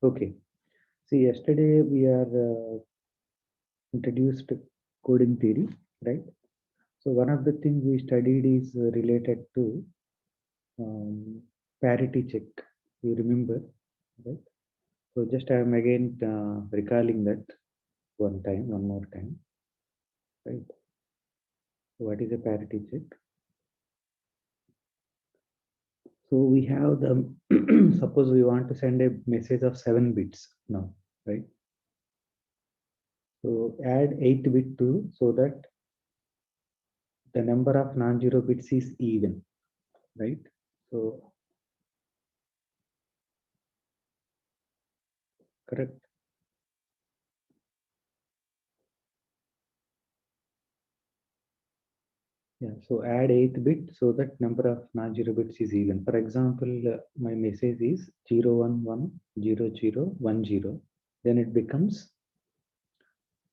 Okay. See, yesterday we are introduced coding theory, right? So one of the things we studied is related to parity check. You remember, right? So just I am again recalling that one more time, right? So what is a parity check? So we have the suppose we want to send a message of 7 bits now, right? So add 8 bit to so that the number of non-zero bits is even, right? So correct. Yeah, so add 8th bit so that number of non-zero bits is even. For example, my message is 0110010. Then it becomes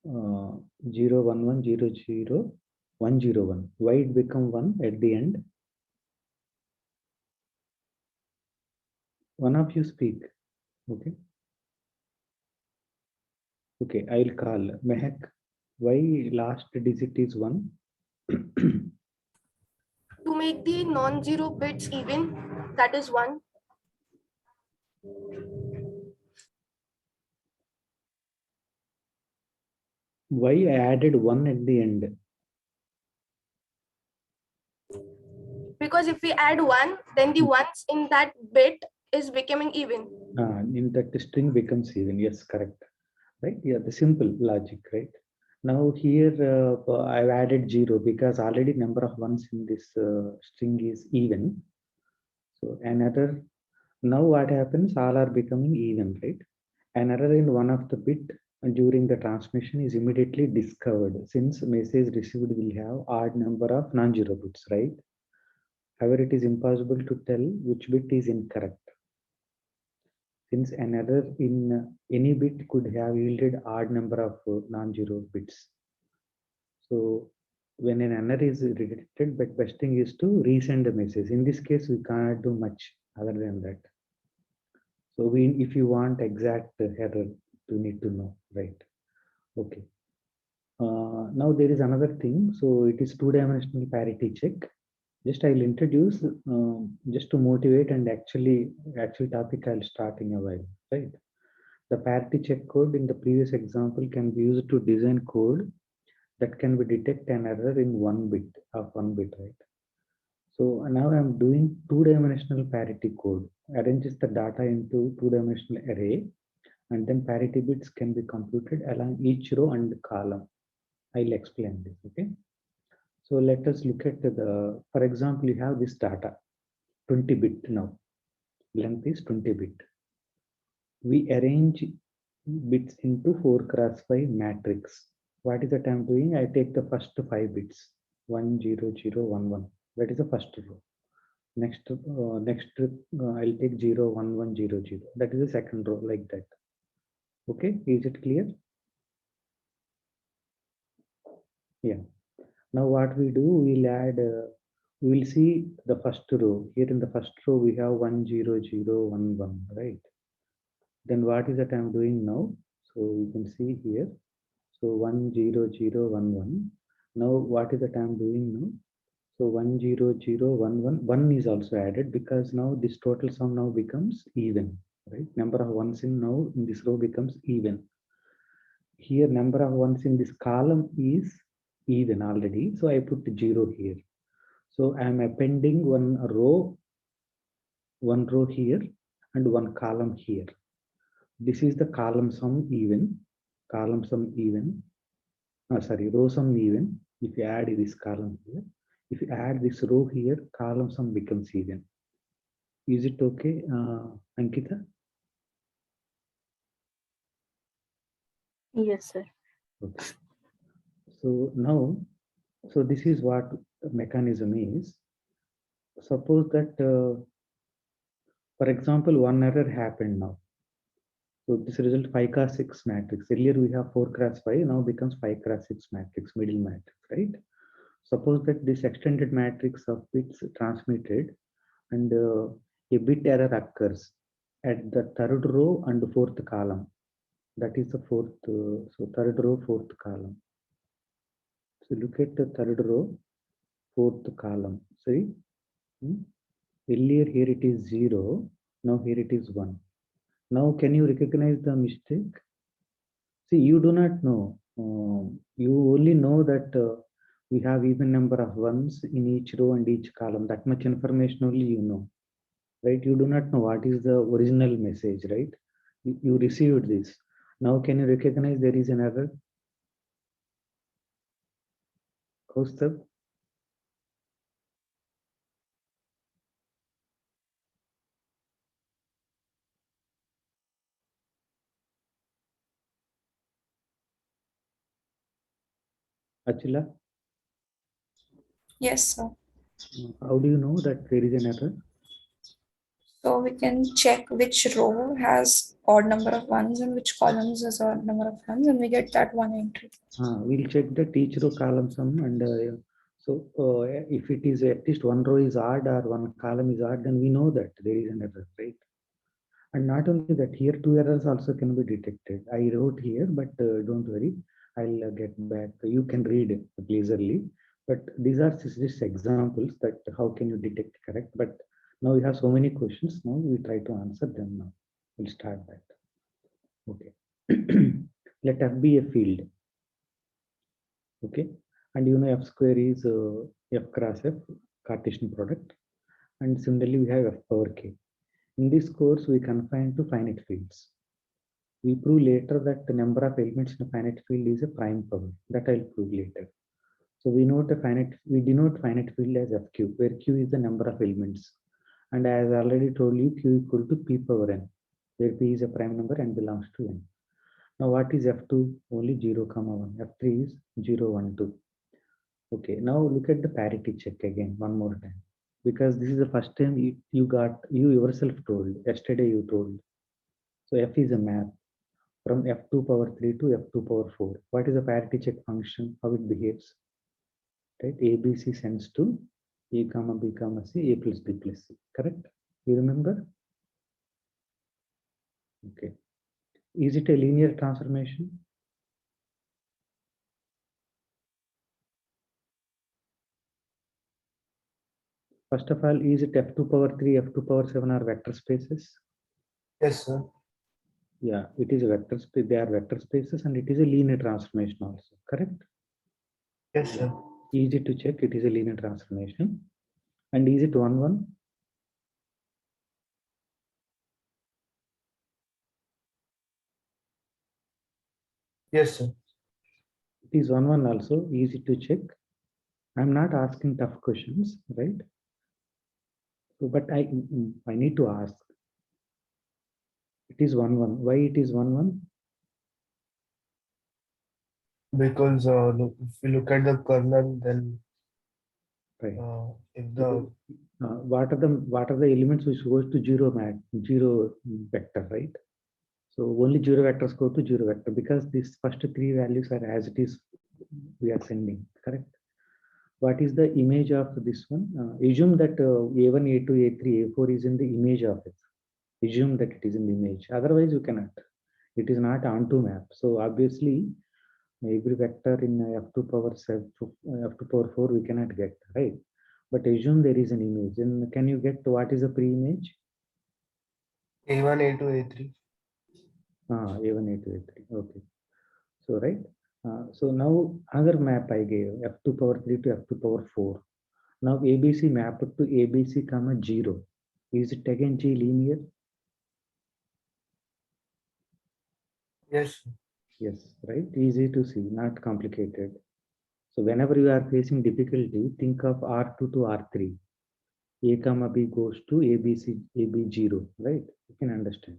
011000101. Why it become 1 at the end? One of you speak. Okay. Okay, I'll call Mehak. Why last digit is 1? To make the non-zero bits even, that is 1. Why I added 1 at the end? Because if we add 1, then the ones in that bit is becoming even. In that string becomes even. Yes, correct. Right? Yeah, the simple logic, right? Now here I've added 0 because already number of ones in this string is even. So another, now what happens? All are becoming even, right? Another in one of the bit during the transmission is immediately discovered since message received will have odd number of non-zero bits, right? However, it is impossible to tell which bit is incorrect since another in any bit could have yielded odd number of non-zero bits. So when an error is detected, but best thing is to resend the message. In this case, we cannot do much other than that. So if you want exact error, you need to know, right? Okay. Now there is another thing. So it is two-dimensional parity check. Just I'll introduce just to motivate and actual topic I'll start in a while, right? The parity check code in the previous example can be used to design code that can be detect an error in one bit, right? So now I'm doing two-dimensional parity code, arranges the data into two-dimensional array, and then parity bits can be computed along each row and column. I'll explain this, okay? So let us look at for example, you have this data, 20 bit now, length is 20 bit. We arrange bits into 4 cross 5 matrix. What is that I'm doing? I take the first 5 bits, 1 0 0 1 1. That is the first row. Next I'll take 0 1 1 0 0. That is the second row, like that. Okay, is it clear? Yeah. Now what we do, we'll see the first row. Here in the first row we have 1 0 0 1 1, right? Then what is that I'm doing now? So you can see here. So 1 0 0 1 1. Now what is that I'm doing now? So 1 0 0 1 1. 1 is also added because now this total sum now becomes even, right? Number of ones in now in this row becomes even. Here number of ones in this column is even already. So I put 0 here. So I am appending one row here and one column here. This is the column sum even, column sum even. Row sum even. If you add this column here, if you add this row here, column sum becomes even. Is it okay, Ankita? Yes, sir. Okay. So now, so this is what mechanism is. Suppose that, for example, one error happened now. So this result 5 cross 6 matrix. Earlier we have 4 cross 5, now becomes 5 cross 6 matrix, middle matrix, right? Suppose that this extended matrix of bits transmitted and a bit error occurs. at the third row and fourth column. That is the fourth, so third row, fourth column. So look at the third row, fourth column. See, earlier here it is 0, now here it is 1. Now can you recognize the mistake? See, you do not know. You only know that we have even number of ones in each row and each column. That much information only you know, right? You do not know what is the original message, right? You received this. Now can you recognize there is an error? Kaustubh? Achila? Yes, sir. How do you know that there is an error? So we can check which row has odd number of ones and which columns has odd number of ones, and we get that one entry. We'll check the each row column sum, and so if it is at least one row is odd or one column is odd, then we know that there is an error, right? And not only that, here two errors also can be detected. I wrote here, but don't worry, I'll get back. You can read it leisurely. But these are just examples that how can you detect correct. But now we have so many questions. Now we try to answer them now. We'll start that. Okay. Let F be a field. Okay. And you know F square is F cross F, Cartesian product. And similarly, we have F power K. In this course, we confine to finite fields. We prove later that the number of elements in a finite field is a prime power. That I'll prove later. So we denote finite field as Fq, where Q is the number of elements. And as I already told you, Q equal to P power n, where P is a prime number and belongs to n. Now what is F2? Only 0, 1. F3 is 0, 1, 2. Okay, now look at the parity check again, one more time. Because this is the first time you yourself told, yesterday you told. So F is a map from F2 power 3 to F2 power 4. What is the parity check function? How it behaves? Right? ABC sends to A comma B comma C, A plus B plus C. Correct? You remember? Okay. Is it a linear transformation? First of all, is it F2 power 3, F2 power 7 are vector spaces? Yes, sir. Yeah, it is a vector space. They are vector spaces, and it is a linear transformation also. Correct? Yes, sir. Easy to check. It is a linear transformation. And is it 1, 1? Yes, sir. It is 1, 1 also. Easy to check. I'm not asking tough questions, right? So, but I need to ask. It is 1, 1. Why it is 1, 1? Because if we look at the kernel, then Right. if the What are the elements which goes to zero vector, right? So only zero vectors go to zero vector because these first three values are as it is we are sending, correct? What is the image of this one? Assume that A1, A2, A3, A4 is in the image of it. Assume that it is in the image. Otherwise, you cannot. It is not onto map. So obviously, every vector in F2 power 7, F2 power 4 we cannot get, right? But assume there is an image. And can you get what is the pre-image? A1, A2, A3. A1, A2, A3. Okay. So right. So now another map I gave F2 power 3 to F2 power 4. Now ABC mapped to ABC comma 0. Is it again G linear? Yes. Yes, right. Easy to see, not complicated. So whenever you are facing difficulty, think of R2 to R3. A comma B goes to ABC, AB0, right? You can understand.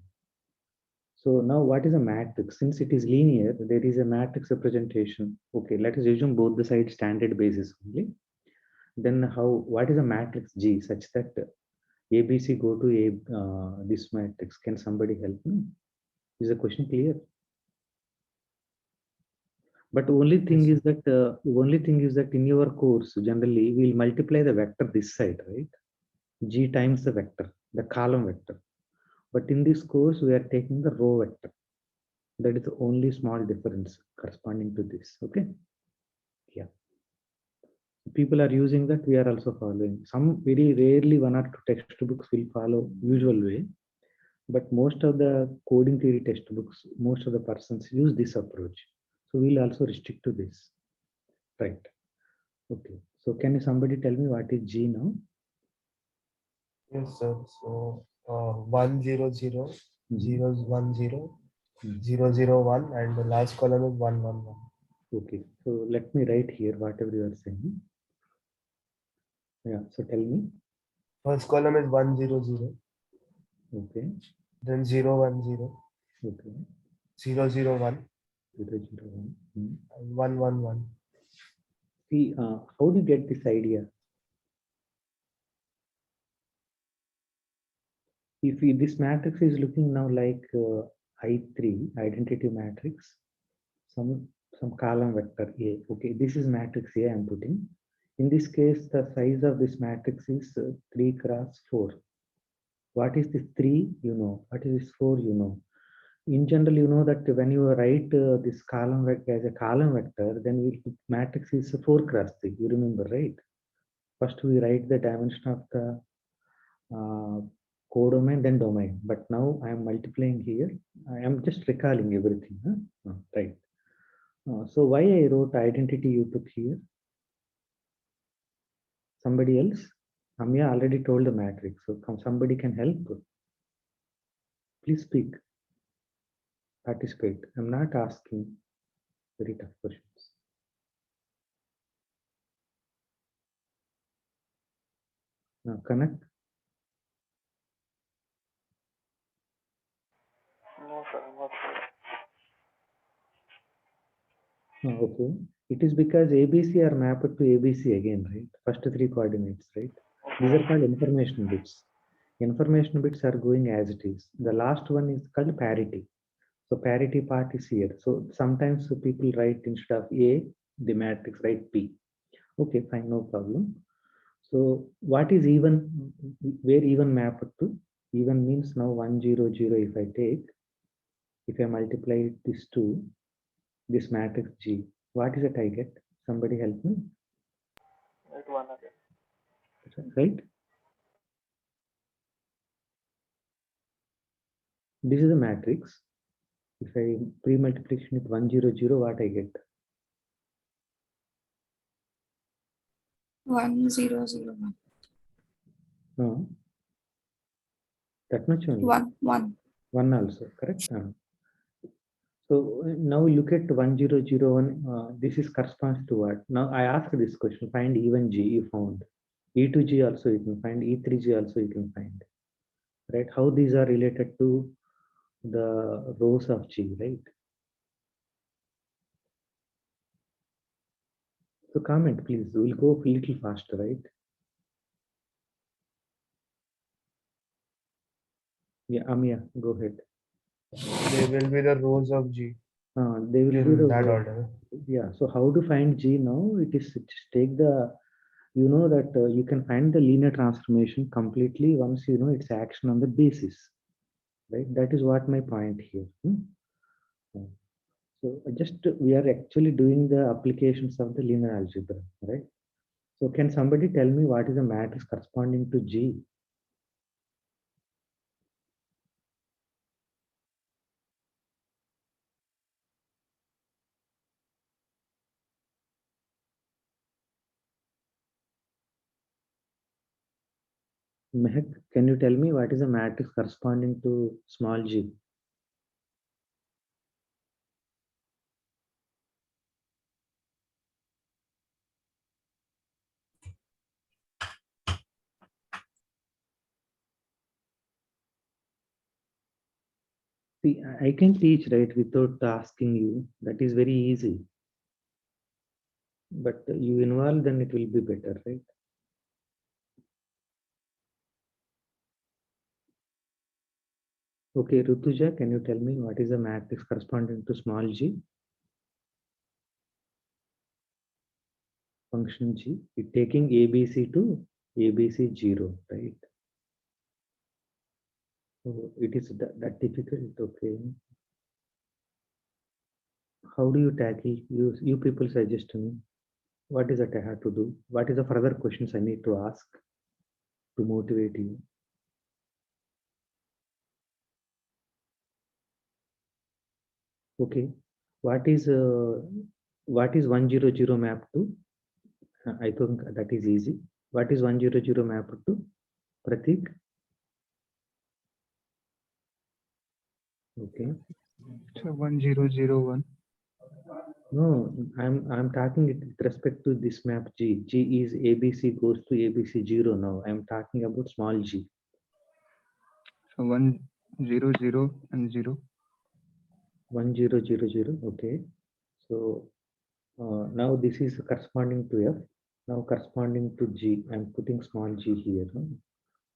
So now what is a matrix? Since it is linear, there is a matrix representation. Okay, let us assume both the sides standard basis only. Then what is a matrix G such that ABC go to this matrix? Can somebody help me? Is the question clear? But only thing is that in your course generally we'll multiply the vector this side, right? G times the vector, the column vector. But in this course, we are taking the row vector. That is the only small difference corresponding to this. Okay. Yeah. People are using that. We are also following. Some very rarely one or two textbooks will follow usual way. But most of the coding theory textbooks, most of the persons use this approach. So we'll also restrict to this. Right. Okay. So can somebody tell me what is G now? Yes, sir. So 1 0 0 Mhm. 0 1 0 Mhm. 0 0 1 and the last column is 1 1 1. Okay. So let me write here whatever you are saying. Yeah. So tell me. First column is 1 0 0, Okay. then 0 1 0, Okay. 0 0 1, 0, 0, 1. Mhm. and 1 1 1. See, how do you get this idea? If this matrix is looking now like I3 identity matrix, some column vector A. Okay, this is matrix A I'm putting. In this case, the size of this matrix is 3 cross 4. What is this 3? You know. What is this 4? You know. In general, you know that when you write this column vector as a column vector, then we matrix is 4 cross 3. You remember, right? First, we write the dimension of the codomain, then domain. But now I am multiplying here. I am just recalling everything. Huh? Right. So why I wrote identity you took here? Somebody else? Amya already told the matrix. So somebody can help. Please speak. Participate. I'm not asking very tough questions. Now connect. No, sir, I'm not sure. Okay. It is because ABC are mapped to ABC again, right? First 3 coordinates, right? These are called information bits. Information bits are going as it is. The last one is called parity. So parity part is here. So sometimes people write instead of A, the matrix write P. Okay, fine, no problem. So what is even? Where even mapped to? Even means now 1 0 0 if I take, if I multiply this two, this matrix G, what is it I get? Somebody help me. Wait one again. Right? This is a matrix. If I pre-multiplication with 1 0 0, what I get? 1 0 0 1. No, that much only. 1 1. 1 also, correct? So now look at 1001. This is corresponds to what? Now I ask this question, find even G you found. E2G also you can find, E3G also you can find. Right? How these are related to the rows of G, right? So comment please, we'll go a little faster, right? Yeah, Amya, go ahead. They will be the rows of G They will be in the that row. order. Yeah, so how to find G now? It is just take the, you know that you can find the linear transformation completely once you know its action on the basis, right? That is what my point here. So just we are actually doing the applications of the linear algebra, right? So can somebody tell me what is the matrix corresponding to G? Mehak, can you tell me what is the matrix corresponding to small g? See, I can teach, right, without asking you. That is very easy. But you involve, then it will be better, right? Okay, Rutuja, can you tell me what is the matrix corresponding to small g? Function g, it taking ABC to ABC 0, right? Oh, it is that difficult. Okay. How do you tackle? You people suggest to me. What is that I have to do? What is the further questions I need to ask to motivate you? Okay. What is 100 map to? I think that is easy. What is 100 map to? Pratik? Okay. So 1001. No, I'm talking with respect to this map G. G is ABC goes to ABC 0 now. I'm talking about small g. So 100 and 0. 1000. Okay. So now this is corresponding to F. Now corresponding to G. I'm putting small g here. No?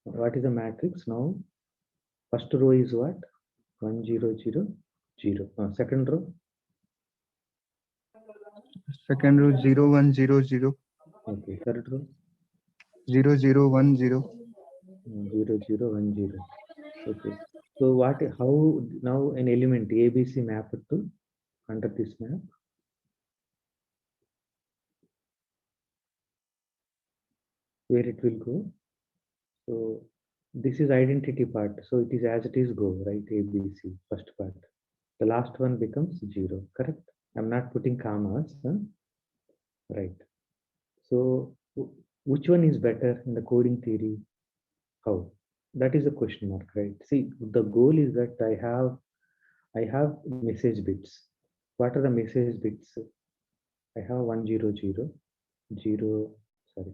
What is the matrix now? First row is what? 1000. Second row? Second row 0100. Okay. Third row? 0010. 0010. Okay. So what? How now an element ABC mapped to under this map? Where it will go? So this is identity part. So it is as it is go, right? ABC, first part. The last one becomes 0, correct? I'm not putting commas, huh? Right. So which one is better in the coding theory? How? That is a question mark, right? See, the goal is that I have message bits. What are the message bits? I have 100, 0, sorry.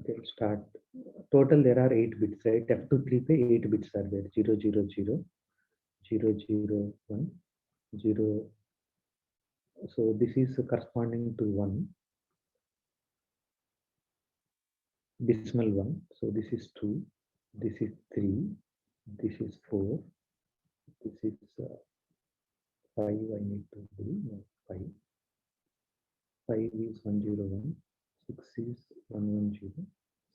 Okay, start. Total there are 8 bits, right? F2 3 पे 8 bits are there. 0, 0, 0, 0, 0, 1, 0. So this is corresponding to 1, decimal 1. So this is 2, this is 3, this is 4, this is 5. I need to do no, 5. 5 is 101, 6 is 110,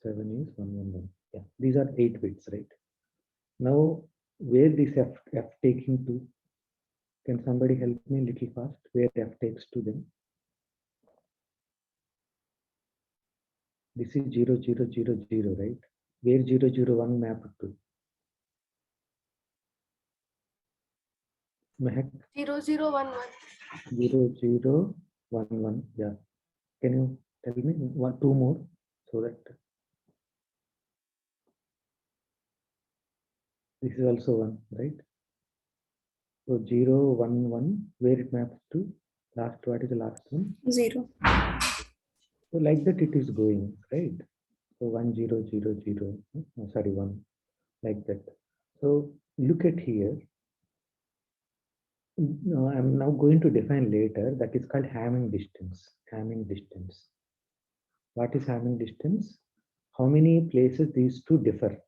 7 is 111. Yeah, these are 8 bits, right? Now, where this F taking to? Can somebody help me a little fast? Where F takes to them? This is 0, 0, 0, 0, right? Where 0, 0, 1 map to? Mehak? 0011. 0, 0, 1, 1. Yeah. Can you tell me one, two more so that this is also 1, right? So 0, 1, 1, where it maps to? Last, what is the last one? 0. So like that it is going, right? So 1, 0, 0, 0, sorry, 1, like that. So look at here. I'm now going to define later that is called Hamming distance. Hamming distance. What is Hamming distance? How many places these two differ?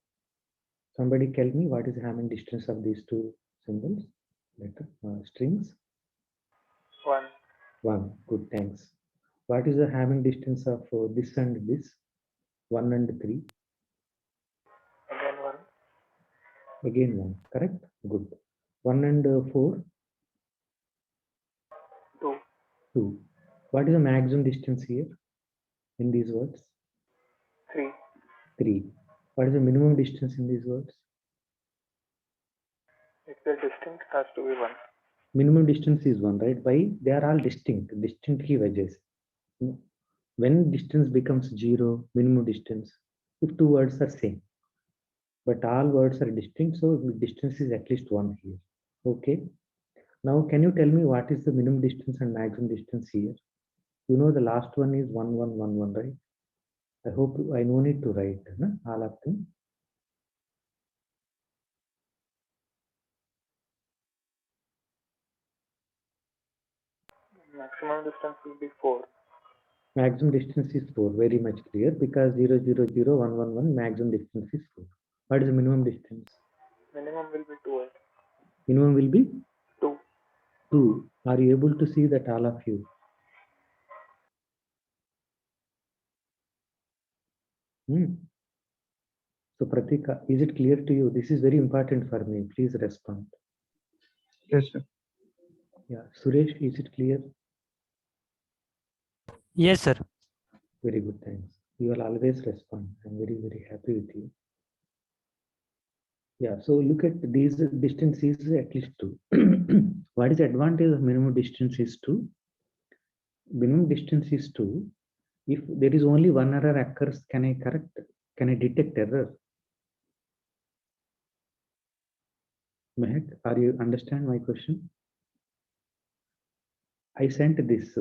Somebody tell me what is the Hamming distance of these two symbols, letter, strings? 1. 1. Good, thanks. What is the Hamming distance of this and this? 1 and 3. Again 1. Again 1. Correct. Good. 1 and 4. 2. 2. What is the maximum distance here in these words? 3. 3. What is the minimum distance in these words? If they're distinct, it has to be 1. Minimum distance is 1, right? Why? They are all distinct की वजह से. When distance becomes 0, minimum distance, if two words are same, but all words are distinct, so distance is at least 1 here. Okay. Now, can you tell me what is the minimum distance and maximum distance here? You know the last one is 1, 1, 1, 1, right? I hope I no need to write all of them. Maximum distance will be 4. Maximum distance is 4, very much clear, because 0, 0, 0, 1, 1, 1, maximum distance is 4. What is the minimum distance? Minimum will be 2. Minimum will be 2. 2. Are you able to see that, all of you? So Pratika, is it clear to you? This is very important for me. Please respond. Yes, sir. Yeah, Suresh, is it clear? Yes, sir. Very good, thanks. You will always respond. I'm very, very happy with you. Yeah, so look at these distances at least 2. What is the advantage of minimum distance is 2? Minimum distance is 2. If there is only one error occurs, can I correct? Can I detect error? Mehak, are you understand my question? I sent this.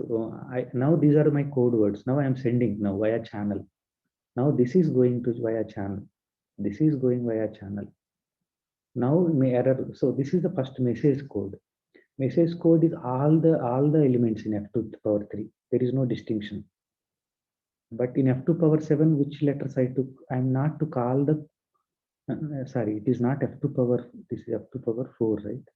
Now these are my code words. Now I am sending now via channel. Now this is going to via channel. This is going via channel. Now may error. So this is the first message code. Message code is all the elements in f2 power 3. There is no distinction. But in f2 power 7, which letters I took? I am not to call the. Sorry, it is not f2 power. This is f2 power 4, right?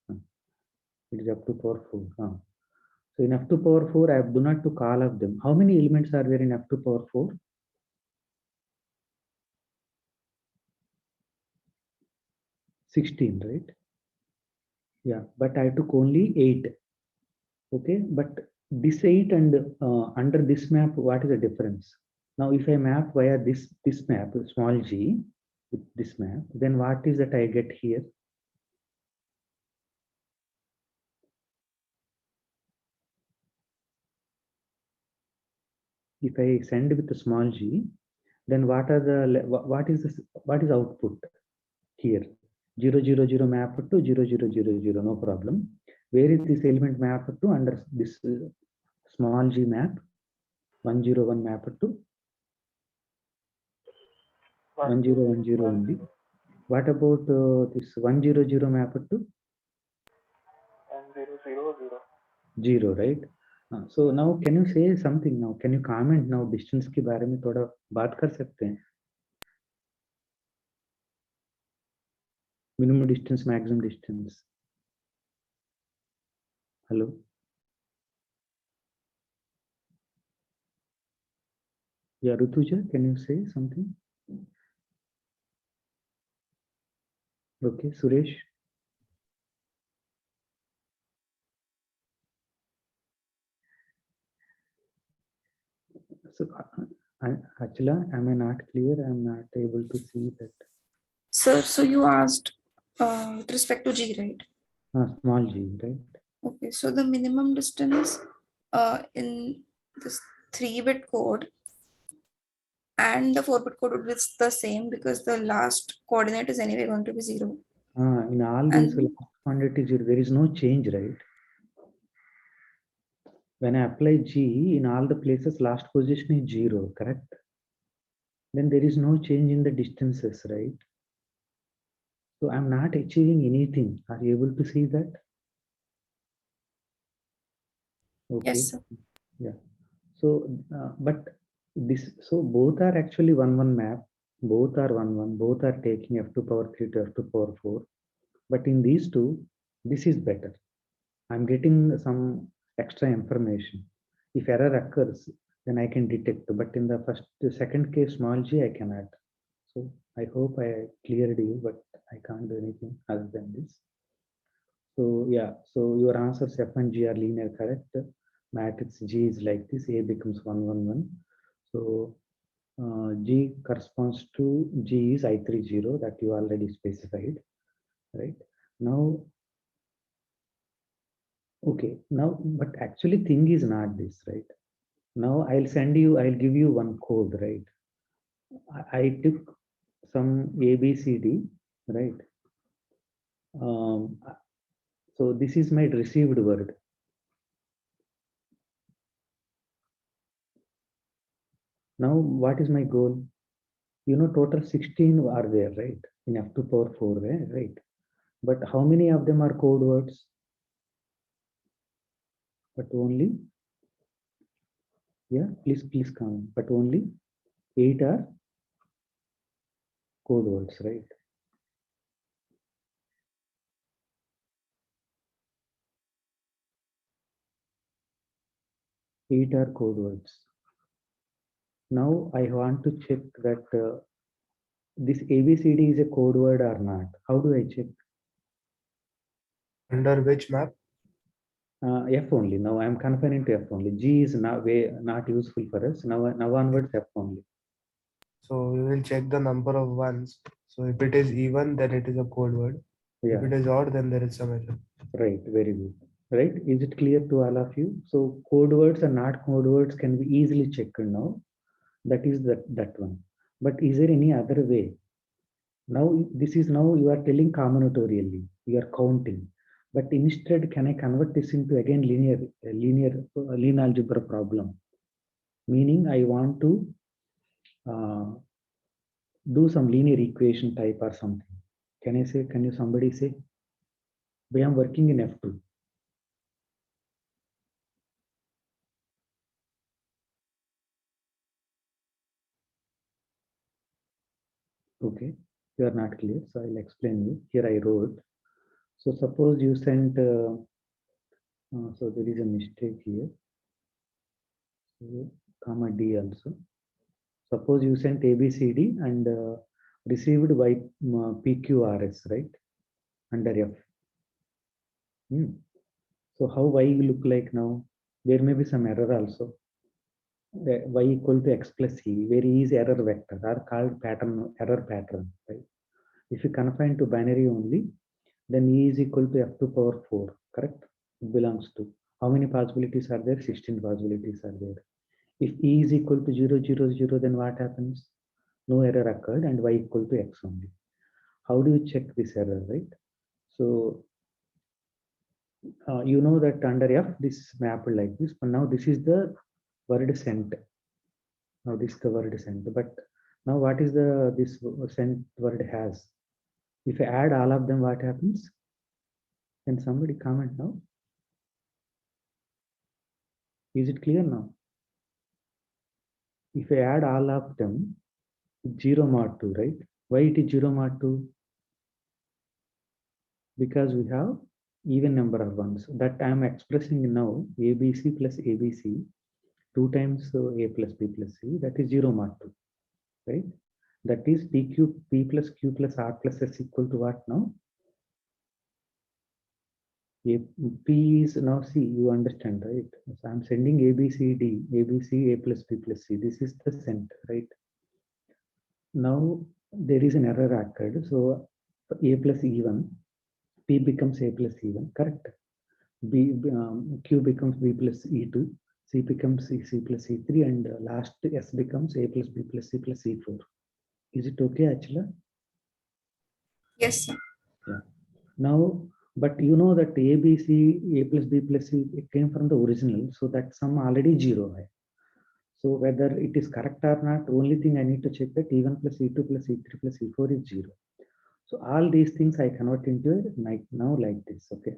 It is f2 power 4. So in f2 power 4, I do not to call of them. How many elements are there in f2 power 4? 16, right? Yeah, but I took only 8. Okay, but this 8 and under this map, what is the difference? Now, if I map via this map, small g, with this map, then what is that I get here? If I send with the small g, then what are the what is output here? 0 0 0 map to 0 0 0 0, no problem. Where is this element map to under this small g map? 101 map to 1010 only. What about this 100 map to 0, right? So now can you say something now? Can you comment now? Distance के बारे में थोड़ा बात कर सकते हैं? Minimum distance, maximum distance. Hello. Yeah, Rutuja, can you say something? Okay, Suresh. So, Achla, am I not clear? I'm not able to see that. Sir, so you asked with respect to G, right? Small g, right? Okay, so the minimum distance in this 3-bit code and the 4-bit code would be the same because the last coordinate is anyway going to be 0. In all these And quantity 0, there is no change, right? When I apply g in all the places, last position is 0, correct? Then there is no change in the distances, right? So I'm not achieving anything. Are you able to see that? Okay. yes, sir. Yeah. So, but this, so both are actually 1 1 map. Both are 1 1. Both are taking f2 power 3 to f2 power 4. But in these two, this is better. I'm getting some extra information. If error occurs, then I can detect. But in the second case, small g, I cannot. So I hope I cleared you, but I can't do anything other than this. So yeah, so your answers F and G are linear, correct? Matrix G is like this, A becomes 1 1 1. So G corresponds to G is I30 that you already specified, right? Now, okay, now, but actually thing is not this, right? Now I'll give you one code, right? I took some ABCD, right? So this is my received word. Now, what is my goal? You know, total 16 are there, right? In f2 power 4, right? But how many of them are code words? But only, yeah, please count. But only 8 are code words, right? Eight are code words. Now I want to check that this ABCD is a code word or not? How do I check? Under which map? F only. Now I'm confining to F only. G is not useful for us. Now onwards F only. So we will check the number of ones. So if it is even, then it is a code word. Yeah. If it is odd, then there is some error. Right, very good. Right, is it clear to all of you? So code words and not code words can be easily checked now. That is that one. But is there any other way? Now this is now you are telling combinatorially. You are counting. But instead, can I convert this into again linear algebra problem? Meaning I want to do some linear equation type or something. Can I say? Can you somebody say? We am working in F2. Okay, you are not clear, so I'll explain you. Here I wrote. So suppose you sent. So there is a mistake here. So, comma D also. Suppose you sent ABCD and received by PQRS, right? Under F. So how Y will look like now? There may be some error also. Y equal to X plus E, where E is error vector, are called error pattern, right? If you confine to binary only, then E is equal to F to power 4, correct? It belongs to. How many possibilities are there? 16 possibilities are there. If E is equal to 0, 0, 0, then what happens? No error occurred and Y equal to X only. How do you check this error, right? So, you know that under F, this is mapped like this, but now this is the word sent. Now this is the word sent, but now what is this sent word has? If I add all of them, what happens? Can somebody comment now? Is it clear now? If I add all of them, 0 mod 2, right? Why it is 0 mod 2? Because we have even number of ones. That I am expressing now ABC plus ABC 2 times A plus B plus C, that is 0 mod 2, right? That is P plus Q plus R plus S equal to what now? P is now C, you understand, right? So I'm sending ABCD, ABC, A plus B plus C. This is the sent, right? Now there is an error occurred. So A plus E1, P becomes A plus E1, correct? Q becomes B plus E2, C becomes C plus E3, and last S becomes A plus B plus C plus E4. Is it okay, Achila? Yes, sir. Yeah. Now, but you know that ABC, A plus B plus C, it came from the original, so that sum already 0. So whether it is correct or not, only thing I need to check that E1 plus E2 plus E3 plus E4 is 0. So all these things I convert into now like this, okay?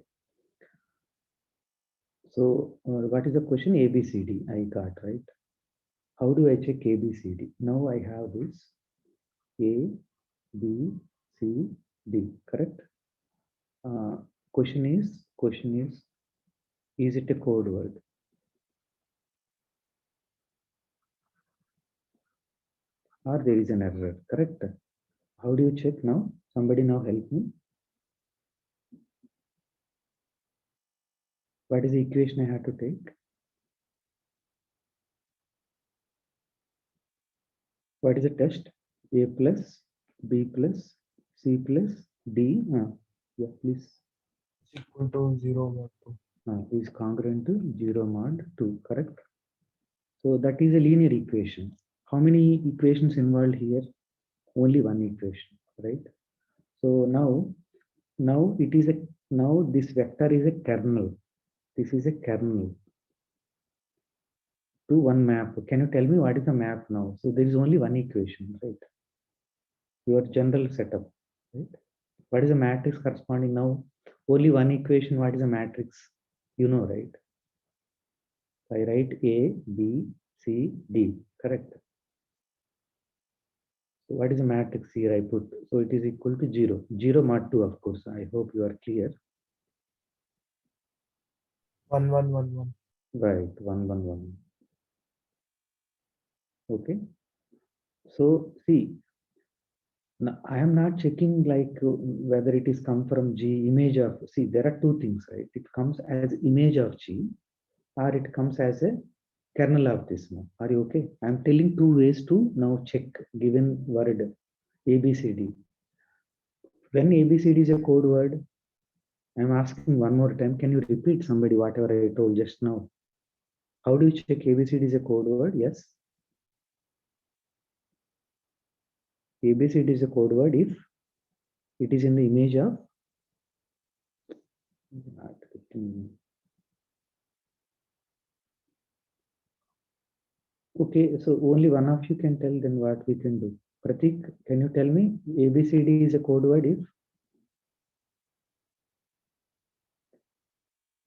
So what is the question? ABCD I got, right? How do I check ABCD? Now I have this A, B, C, D, correct? Question is it a code word? Or there is an error, correct? How do you check now? Somebody now help me. What is the equation I have to take? What is the test? A plus, B plus, C plus, D. Yeah, please. It's equal to 0 mod 2. Is congruent to 0 mod 2, correct? So that is a linear equation. How many equations involved here? Only one equation, right? So now it is now this vector is a kernel. This is a kernel to one map. Can you tell me what is the map now? So there is only one equation, right? Your general setup, right? What is the matrix corresponding now? Only one equation. What is the matrix? You know, right? I write A, B, C, D, correct? So what is the matrix here I put? So it is equal to 0. 0 mod 2, of course. I hope you are clear. 1 1 1 1. Right, 1 1 1. Okay. So see, Now, I am not checking like whether it is come from G image of, see, there are two things, right? It comes as image of G or it comes as a kernel of this now. Are you okay? I'm telling two ways to now check given word ABCD. When ABCD is a code word, I'm asking one more time, can you repeat somebody whatever I told just now? How do you check ABCD is a code word? Yes. ABCD is a code word if it is in the image of okay, so only one of you can tell then what we can do. Pratik, can you tell me ABCD is a code word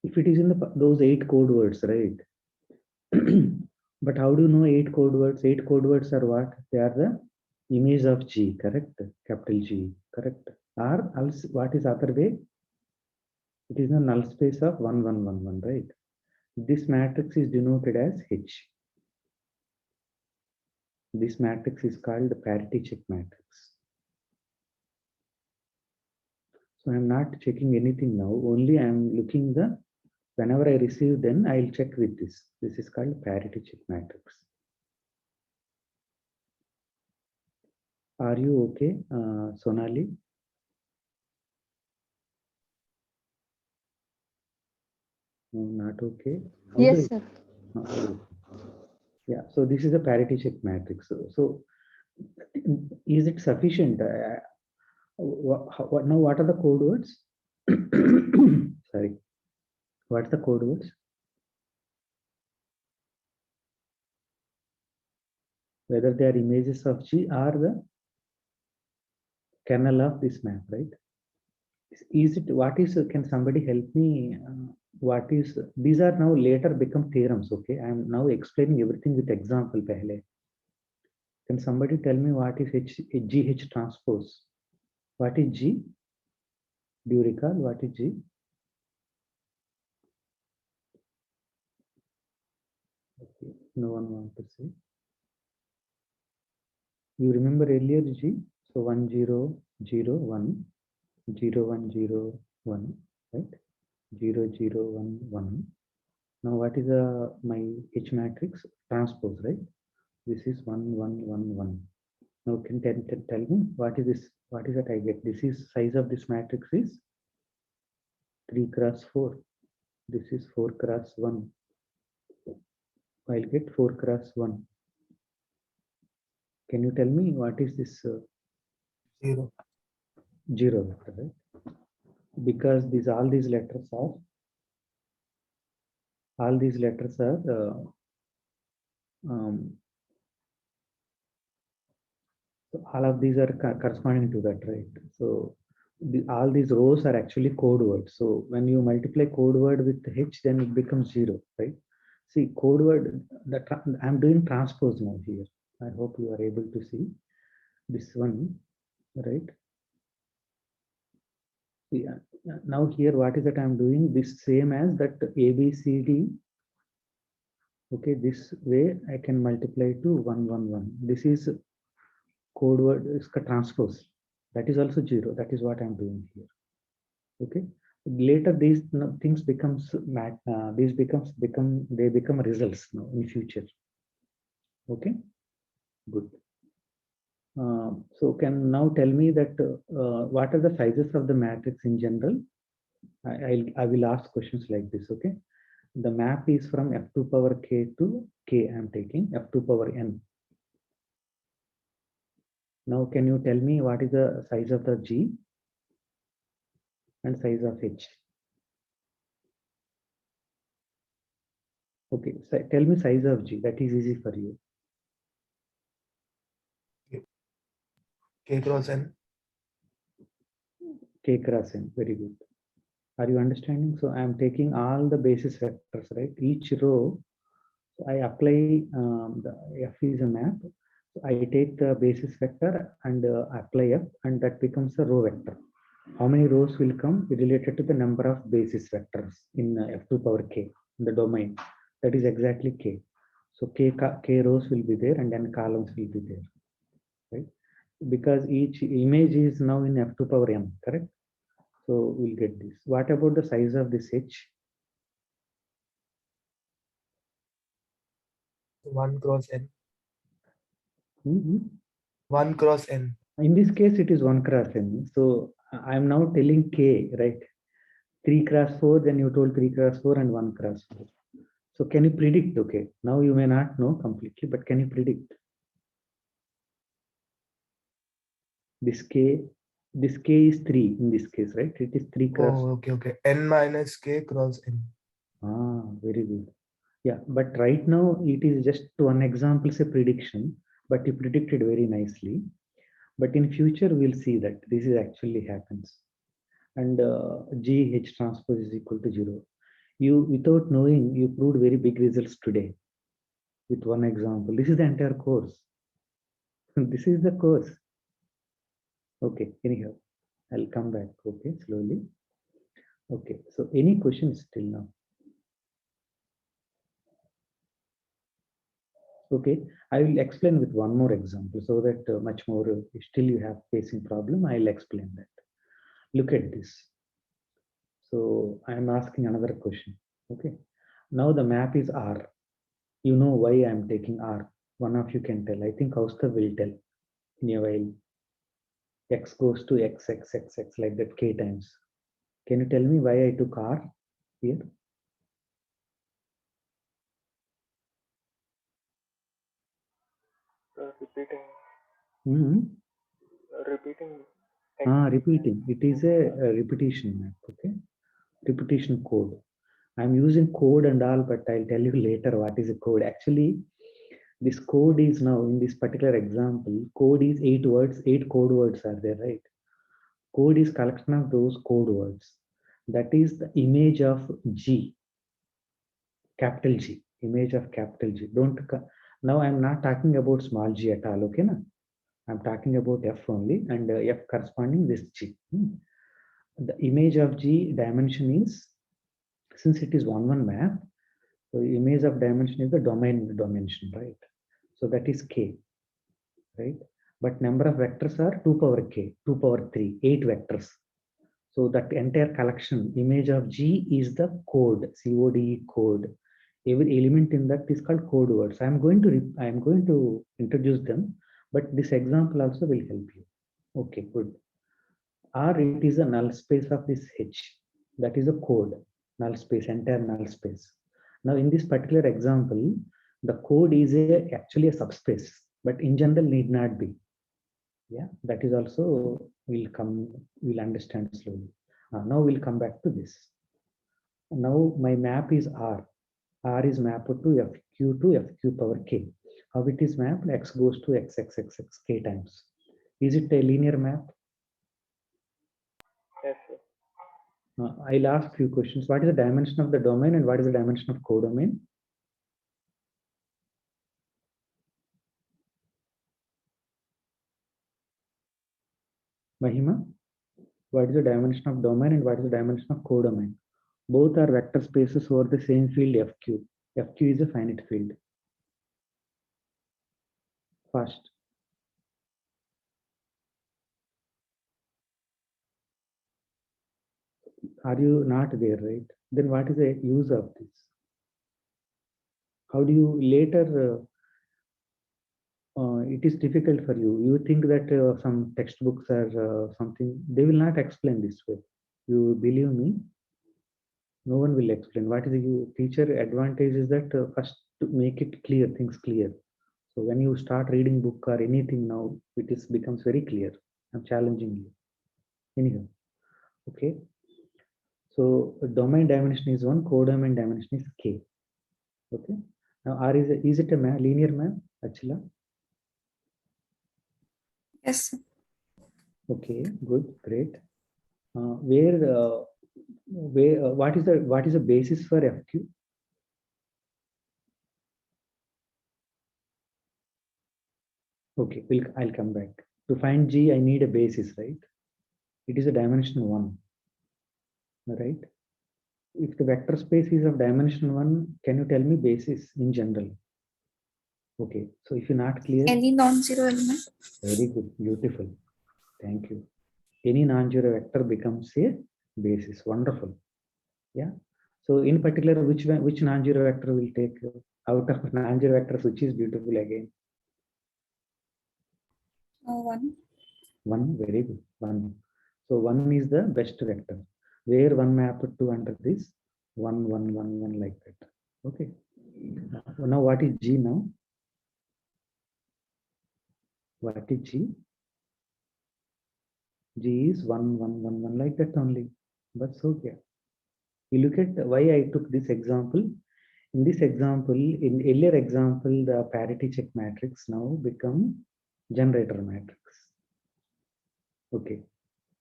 if it is in those 8 code words, right? But how do you know 8 code words? 8 code words are what? They are the image of G, correct? Capital G, correct? Or else what is other way? It is the null space of 1, 1, 1, 1, right? This matrix is denoted as H. This matrix is called the parity check matrix. So I'm not checking anything now, only I'm looking the, whenever I receive then I'll check with this. This is called parity check matrix. Are you okay, Sonali? No, not okay. How Yes, do I- sir. oh, yeah, so this is a parity check matrix. So is it sufficient? Now what are the code words? Sorry, what's the code words? Whether they are images of G or the kernel of this map, right? Is it, what is, can somebody help me? What is, these are now later become theorems, okay? I am now explaining everything with example. Pehle. Can somebody tell me what is GH transpose? What is G? Do you recall what is G? Okay. No one wants to say. You remember earlier G? So 1 0 0 1 0 1 0 1, right? 0 0 1 1. Now what is my H matrix? Transpose, right? This is 1 1 1 1. Now can tell me what is this? What is that I get? This is size of this matrix is 3 cross 4. This is 4 cross 1. I'll get 4 cross 1. Can you tell me what is this? 0. 0 vector, right? Because these all these letters are so all of these are corresponding to that, right? So all these rows are actually code words. So when you multiply code word with H, then it becomes 0, right? See, code word, I'm doing transpose now here. I hope you are able to see this one, right? See, now here, what is that I'm doing? This same as that ABCD. Okay, this way I can multiply to 1 1 1. This is code word is transpose. That is also 0. That is what I'm doing here. Okay. Later these things becomes they become results now in future. Okay. Good. So can now tell me that what are the sizes of the matrix in general? I will ask questions like this. Okay. The map is from f2 power k to k. I'm taking f2 power n. Now, can you tell me what is the size of the G and size of H? Okay, so tell me size of G. That is easy for you. K cross n. K cross n. Very good. Are you understanding? So I am taking all the basis vectors, right? Each row, so I apply the F is a map. So I take the basis vector and apply F, and that becomes a row vector. How many rows will come related to the number of basis vectors in f2 power k in the domain? That is exactly k. So k rows will be there and then columns will be there, right? because each image is now in f2 power m, correct? So we'll get this. What about the size of this H? 1 cross n. Mhm. 1 cross n. In this case, it is 1 cross n. So I'm now telling K, right? 3 cross 4, then you told 3 cross 4 and 1 cross 4. So can you predict? Okay, now you may not know completely, but can you predict? This K is 3 in this case, right? It is 3 cross. Oh, okay. N minus k cross n. Ah, very good. Yeah, but right now it is just one example, say prediction, but you predicted very nicely. But in future, we'll see that this is actually happens. And G H transpose is equal to 0. You, without knowing, you proved very big results today with one example. This is the entire course. This is the course. Okay, anyhow, I'll come back, okay, slowly. Okay, so any questions till now? Okay, I will explain with one more example so that much more, still you have facing problem, I'll explain that. Look at this. So I'm asking another question. Okay, now the map is R. You know why I'm taking R. One of you can tell. I think Kaustav will tell in a while. X goes to X, X, X, X, like that K times. Can you tell me why I took R here? Repeating, Mm-hmm. repeating. Repeating. It is a repetition map. Okay, repetition code. I'm using code and all, but I'll tell you later what is a code. Actually, this code is now in this particular example, code is 8 words, 8 code words are there, right? Code is collection of those code words. That is the image of G, capital G, image of capital G. Now I'm not talking about small g at all, okay? Na? I'm talking about F only and F corresponding this G. The image of G dimension is, since it is one map, so image of dimension is the domain dimension, right? So that is K, right? But number of vectors are 2 power K, 2 power 3, 8 vectors. So that entire collection, image of G is the code, CODE code. Every element in that is called code words. I am going to introduce them, but this example also will help you. Okay, good. R, it is a null space of this H. That is a code, null space, entire null space. Now in this particular example, the code is actually a subspace, but in general need not be. Yeah, that is also we'll understand slowly. Now we'll come back to this. Now my map is R. R is mapped to FQ power K. How it is mapped? X goes to X, X, X, X, K times. Is it a linear map? Yes, sir. I'll ask few questions. What is the dimension of the domain and what is the dimension of codomain? Mahima, what is the dimension of domain and what is the dimension of codomain? Both are vector spaces over the same field FQ. FQ is a finite field. Fast. Are you not there, right? Then what is the use of this? How do you later, it is difficult for you. You think that some textbooks are something, they will not explain this way. You believe me, no one will explain. What is the teacher advantage is that first to make it clear, things clear. So when you start reading book or anything now, it becomes very clear. I'm challenging you. Anyhow, okay. So domain dimension is 1, codomain dimension is K. Okay. Now R is it a linear map, Achila? Yes. Okay, good, great. What is the basis for FQ? Okay, I'll come back. To find G, I need a basis, right? It is a dimension 1, right? If the vector space is of dimension 1, can you tell me basis in general? Okay, so if you're not clear, Any non-zero element? very good, beautiful. Thank you. Any non-zero vector becomes a basis. Wonderful. Yeah. So in particular, which non-zero vector will take out of non-zero vectors, which is beautiful again? One. One, very good. One. So one is the best vector. Where one mapped to under this 1, 1, 1, 1 like that. Okay. Now what is G now? What is G? G is 1, 1, 1, 1 like that only. But so yeah. You look at why I took this example. In this example, in earlier example, the parity check matrix now become generator matrix. Okay.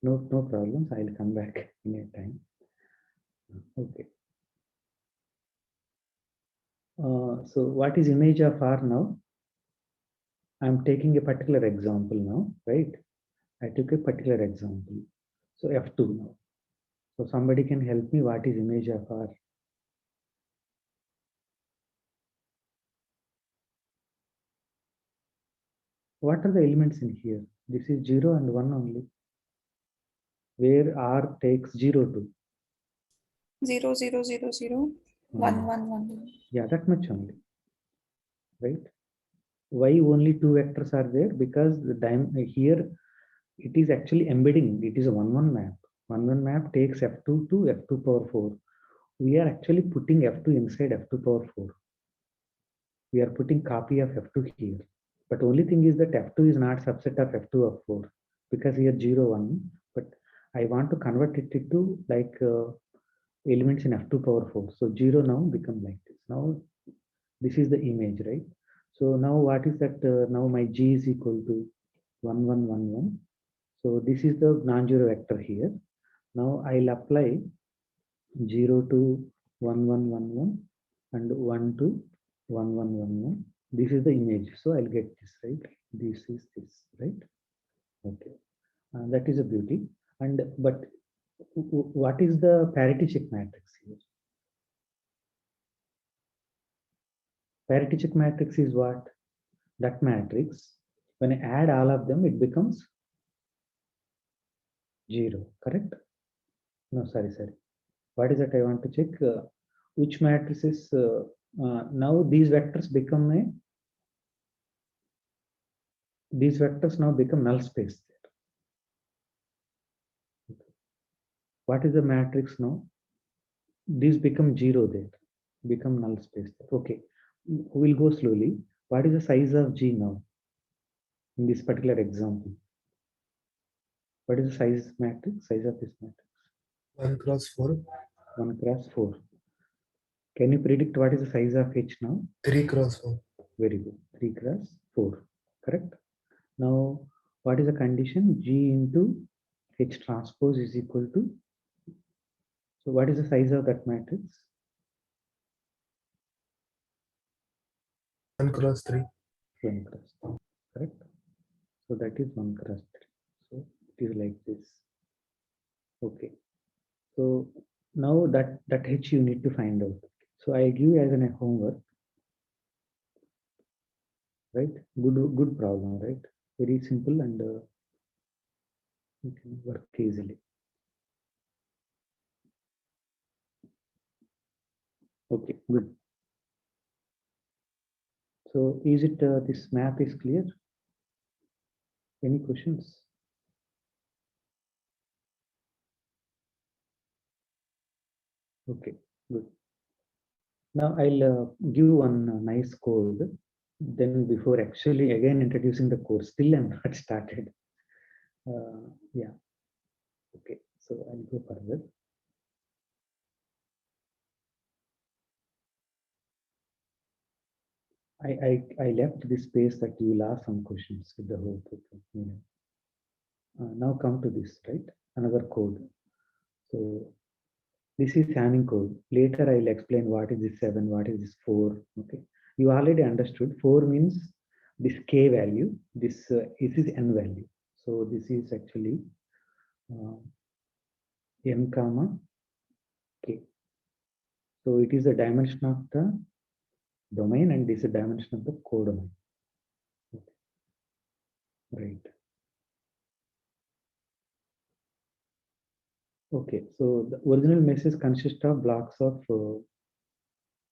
No problems. I'll come back in a time. Okay. So what is image of R now? I'm taking a particular example now, right? I took a particular example. So F2 now. So somebody can help me. What is image of R? What are the elements in here? This is 0 and 1 only. Where R takes 0 to. 0, 0, 0, 0, 1, 1, 1. Yeah, that much only. Right? Why only two vectors are there? Because the here it is actually embedding. It is a 1-1 map. 1-1 map takes F2 to F2 power 4. We are actually putting F2 inside F2 power 4. We are putting copy of F2 here. But only thing is that F2 is not subset of F2 of 4 because here 0, 1. But I want to convert it into like elements in F2 power 4. So 0 now become like this. Now this is the image, right? So now what is that? Now my G is equal to 1, 1, 1, 1. So this is the non-zero vector here. Now I'll apply 0 to 1, 1, 1, 1 and 1 to 1, 1, 1, 1. This is the image. So I'll get this, right? This is this, right? Okay. That is a beauty. And but what is the parity check matrix here? Parity check matrix is what? That matrix, when I add all of them, it becomes 0, correct? No, sorry. What is that I want to check? Which matrices, now these vectors become these vectors now become null space. What is the matrix now? These become 0 there, become null space there. Okay, we'll go slowly. What is the size of G now in this particular example? What is the size of this matrix? 1 cross 4. 1 cross 4. Can you predict what is the size of H now? 3 cross 4. Very good. 3 cross 4. Correct. Now, what is the condition? G into H transpose is equal to. So, what is the size of that matrix? 1 cross 3. 1 cross 3. Correct. So, that is 1 cross 3. So, it is like this. Okay. So, now that H you need to find out. So, I give you as an homework. Right? Good problem, right? Very simple and you can work easily. Okay, good. So is it this map is clear? Any questions? Okay, good. Now I'll give one nice code. Then before actually again introducing the code, still I'm not started. Yeah. Okay, so I'll go further. I left this space that you will ask some questions with the whole thing. Now come to this, right? Another code. So this is Hamming code. Later I'll explain what is this 7, what is this 4. Okay. You already understood 4 means this k value, this is n value. So this is actually m comma k. So it is the dimension of the domain, and this is dimension of the codomain. Right. Okay, so the original message consists of blocks of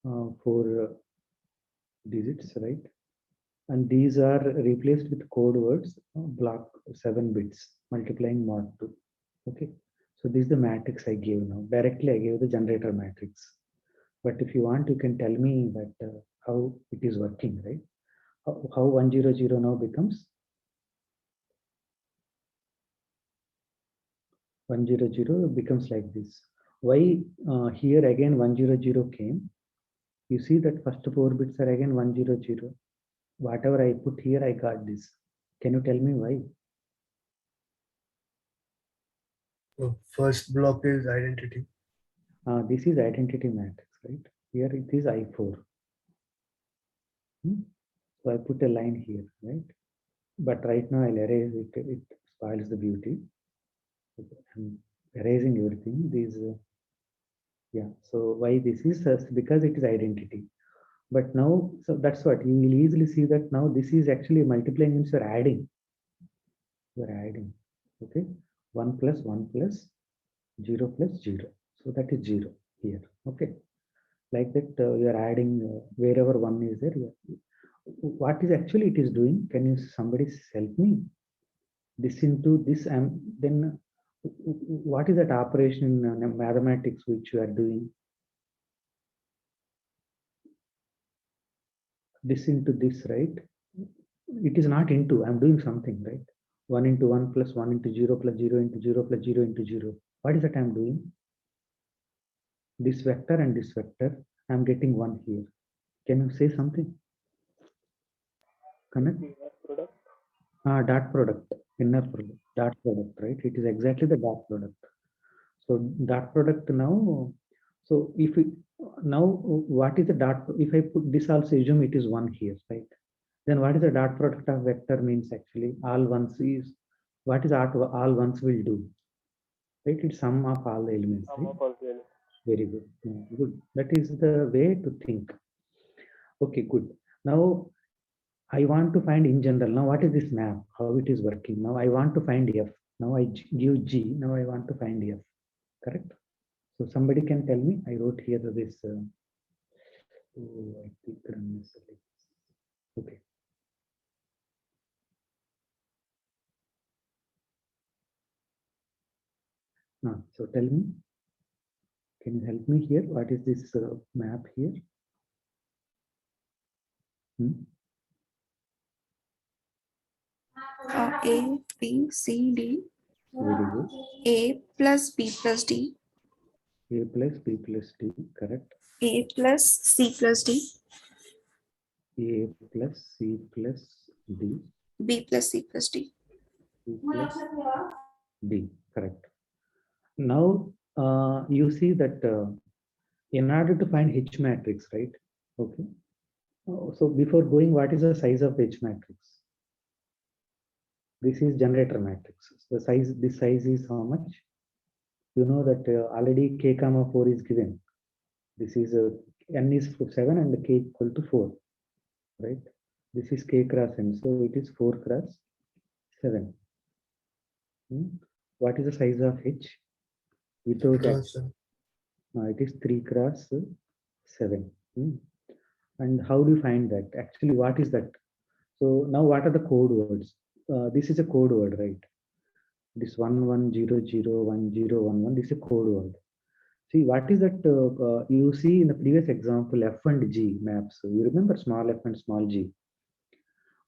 4 digits, right? And these are replaced with code words, block 7 bits, multiplying mod 2. Okay, so this is the matrix I gave now. Directly I gave the generator matrix. But if you want, you can tell me that how it is working, right? How 100 now becomes 100 becomes like this. Why here again 100 came? You see that first 4 bits are again 100. Whatever I put here, I got this. Can you tell me why? So first block is identity. This is identity matrix, right? Here it is I4. So I put a line here, right? But right now I'll erase it. It spoils the beauty. Okay, I'm erasing everything. These, yeah. So why this is because it is identity. But now, so that's what you will easily see that now this is actually multiplying means you're adding. You're adding. Okay, 1 plus 1 plus 0 plus 0. So that is 0 here. Okay, like that you're adding wherever 1 is there. What is actually it is doing? Can you somebody help me? This into this, and then what is that operation in mathematics which you are doing? This into this, right? It is not into, I'm doing something, right? 1 into 1 plus 1 into 0 plus 0 into 0 plus 0 into 0. What is that I'm doing? This vector and this vector, I'm getting 1 here. Can you say something? Connect? Dot product, inner product, dot product, right? It is exactly the dot product. So dot product now, so if we, now what is the dot, if I put this also assume it is 1 here, right? Then what is the dot product of vector means actually all ones is, what is all ones will do? Right, it's sum of all the elements, right? Very good. Good. That is the way to think. Okay, good. Now I want to find in general. Now what is this map? How it is working? Now I want to find F. Now I give G. Now I want to find F. Correct? So somebody can tell me. I wrote here this. Oh, I think okay. So tell me. Can you help me here? What is this map here? A, B, C, D. Very good. A plus B plus D. A plus B plus D, correct. A plus C plus D. A plus C plus D. B plus C plus D. C plus D, correct. Now you see that in order to find H matrix, right? Okay. So before going, what is the size of H matrix? This is generator matrix. The size, this size is how much? You know that already k comma 4 is given. This is n is 7 and the k equal to 4, right? This is k cross n, so it is 4 cross 7. What is the size of H? Without X, it is 3 cross 7. And how do you find that? Actually, what is that? So now what are the code words? This is a code word, right? This 11001011, this is a code word. See, what is that you see in the previous example, F and G maps. You remember small f and small g.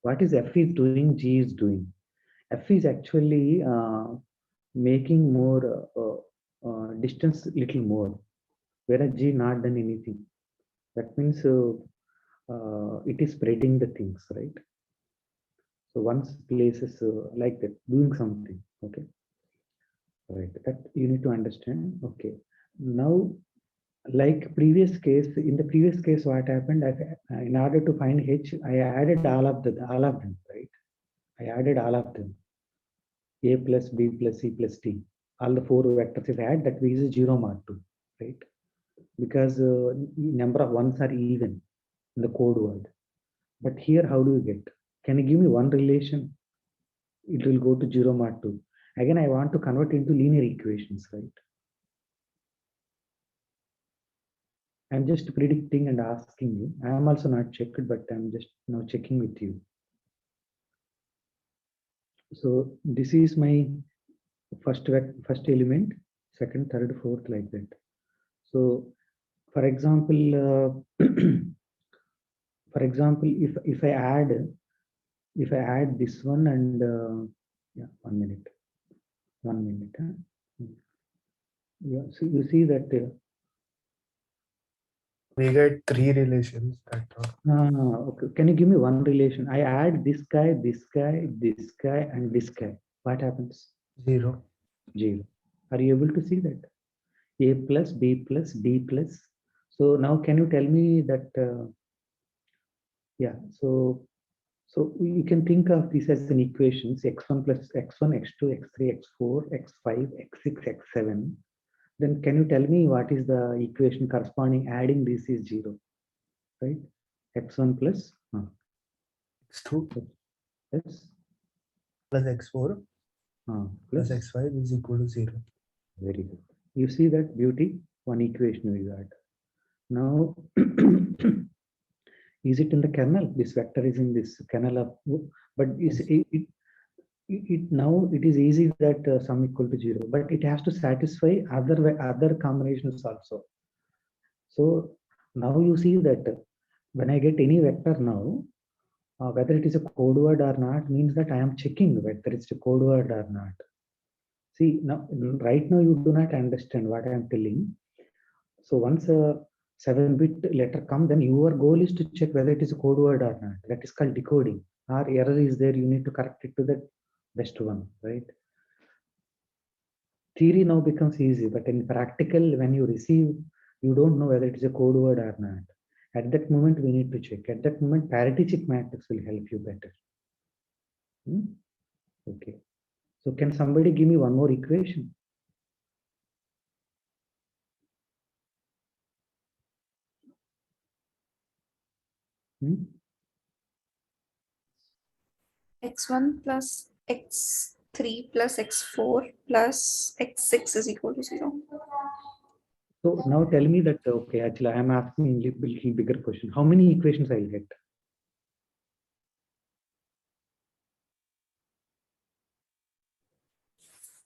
What is F is doing, G is doing? F is actually making more distance little more, whereas G not done anything. That means it is spreading the things, right? So once places like that, doing something, okay? Right, that you need to understand. Okay, now like previous case, in the previous case, what happened? In order to find H, I added all of them, right? I added all of them. A plus B plus C plus D. All the 4 vectors is add, that is 0 mod 2, right? Because number of ones are even. in the code word. But here, how do you get? Can you give me one relation? It will go to 0 mod 2. Again, I want to convert into linear equations, right? I'm just predicting and asking you. I am also not checked, but I'm just now checking with you. So this is my first element, second, third, fourth, like that. So, for example, if I add this one and yeah, 1 minute. Huh? Yeah, so you see that. We get 3 relations. That's all. Okay. Can you give me one relation? I add this guy, this guy, this guy, and this guy. What happens? 0. 0. Are you able to see that? A plus B plus D plus. So now can you tell me that? Yeah. So you can think of this as an equations: x1 plus x1, x2, x3, x4, x5, x6, x7. Then can you tell me what is the equation corresponding? Adding this is 0, right? X1 plus x2 plus plus x4 plus plus x5 is equal to 0. Very good. You see that beauty? One equation we got. Now, is it in the kernel? This vector is in this kernel of, but now it is easy that sum equal to 0, but it has to satisfy other combinations also. So now you see that when I get any vector now, whether it is a code word or not, means that I am checking whether it's a code word or not. See, now, right now you do not understand what I am telling. So once a 7-bit letter comes, then your goal is to check whether it is a code word or not. That is called decoding. Or error is there, you need to correct it to the best one, right? Theory now becomes easy, but in practical, when you receive, you don't know whether it is a code word or not. At that moment, we need to check. At that moment, parity check matrix will help you better. Okay. So can somebody give me one more equation? x1 plus x3 plus x4 plus x6 is equal to 0. So now tell me that, okay, actually I am asking a little bigger question. How many equations I'll get?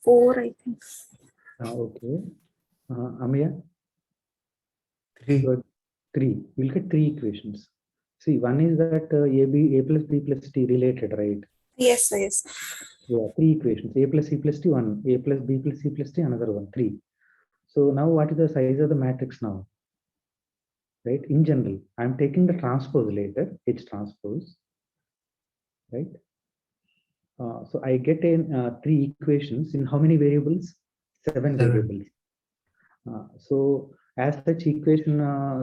Four, I think. Okay. Amaya? 3. 3. We'll get 3 equations. See, one is that a plus b plus t related, right? Yes, yes. Yeah, 3 equations. A plus c plus t, 1. A plus b plus c plus t, another one. 3. So now what is the size of the matrix now? Right? In general, I'm taking the transpose later, H transpose. Right? So I get in 3 equations in how many variables? 7 variables. So as such equation,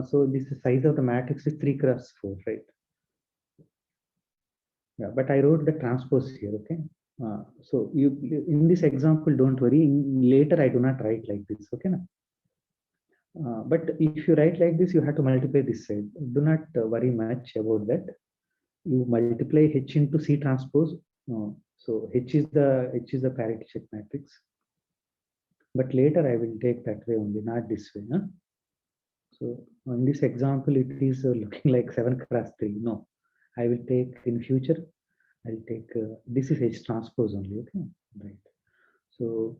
so this size of the matrix is 3 cross 4, right? Yeah, but I wrote the transpose here, okay? So you in this example, don't worry. Later, I do not write like this, okay? But if you write like this, you have to multiply this side. Do not worry much about that. You multiply H into C transpose. So H is the parity check matrix. But later I will take that way only, not this way. Huh? So in this example, it is looking like 7 cross 3. No, I will take in future. I'll take this is H transpose only. Okay, right. So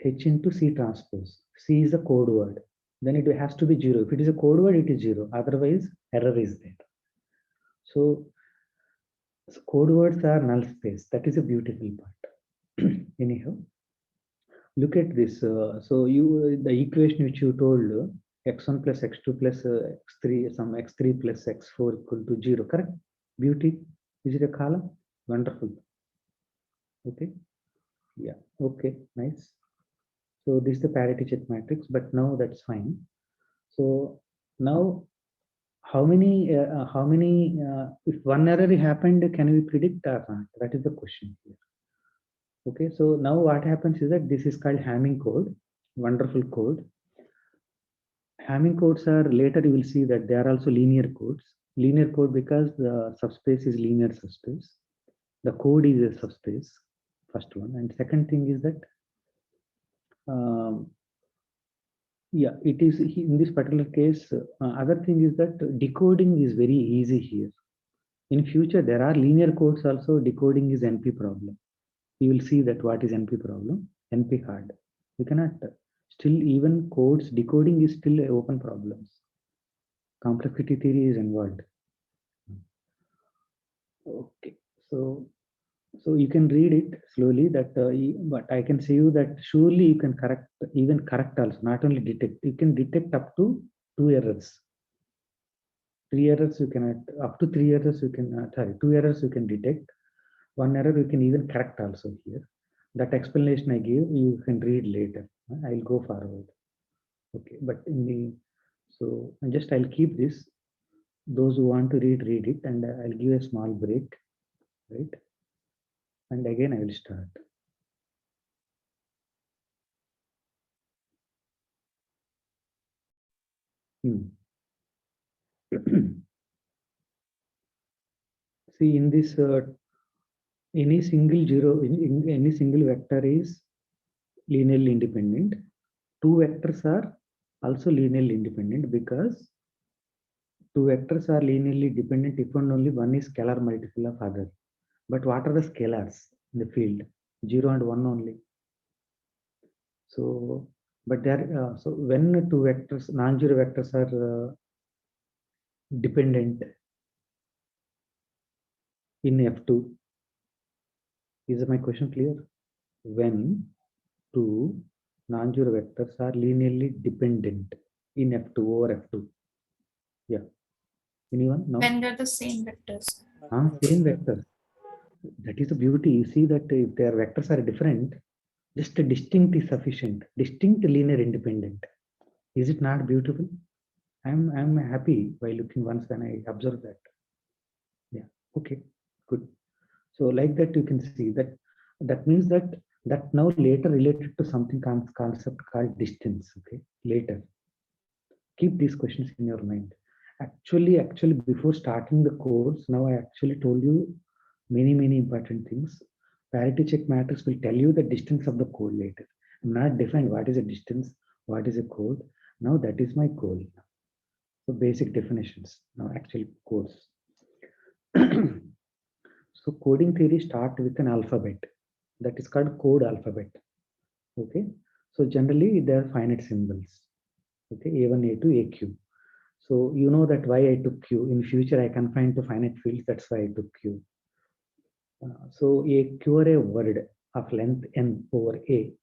H into C transpose. C is a code word. Then it has to be 0. If it is a code word, it is 0. Otherwise, error is there. So code words are null space. That is a beautiful part. Anyhow, look at this. So the equation which you told, x1 plus x2 plus x3, some x3 plus x4 equal to 0, correct? Beauty. Is it a column? Wonderful. Okay. Yeah. Okay. Nice. So this is the parity check matrix, but now that's fine. So now how many, if one error happened, can we predict or not? That is the question here. Okay, so now what happens is that this is called Hamming code, wonderful code. Hamming codes are, later you will see that they are also linear codes. Linear code because the subspace is linear subspace. The code is a subspace, first one. And second thing is that, yeah, it is in this particular case. Other thing is that decoding is very easy here. In future, there are linear codes also. Decoding is NP problem. You will see that what is NP problem, NP hard. We cannot still even codes, decoding is still open problems. Complexity theory is involved. Okay, so you can read it slowly that, but I can say you that surely you can correct, even correct also, not only detect, you can detect up to 2 errors. 3 errors you cannot, up to 3 errors you can, sorry, 2 errors you can detect. 1 error you can even correct also here. That explanation I gave, you can read later. I'll go forward. Okay, but in the, so I'll keep this. Those who want to read it, and I'll give a small break, right? And again I will start. See, in this, any single zero, in any single vector is linearly independent. 2 vectors are also linearly independent because 2 vectors are linearly dependent if and only one is scalar multiple of other. But what are the scalars in the field? 0 and 1 only. So, but there, so when 2 vectors, non-zero vectors are dependent in F2, is my question clear? When 2 non-zero vectors are linearly dependent in F2 over F2. Yeah. Anyone? No. When they're the same vectors. Same vectors. That is the beauty. You see that if their vectors are different, just a distinct is sufficient. Distinct linear independent. Is it not beautiful? I'm happy by looking once when I observe that. Yeah. Okay. Good. So like that you can see that means that now later related to something concept called distance. Okay. Later. Keep these questions in your mind. Actually before starting the course, now I actually told you many important things. Parity check matrix will tell you the distance of the code later. I'm not defined what is a distance, what is a code. Now that is my goal. So basic definitions. Now actually codes. So coding theory start with an alphabet. That is called code alphabet. Okay. So generally there are finite symbols. Okay, A1, A2, AQ. So you know that why I took Q. In future I confine to finite fields. That's why I took Q. So a QRA word of length n over a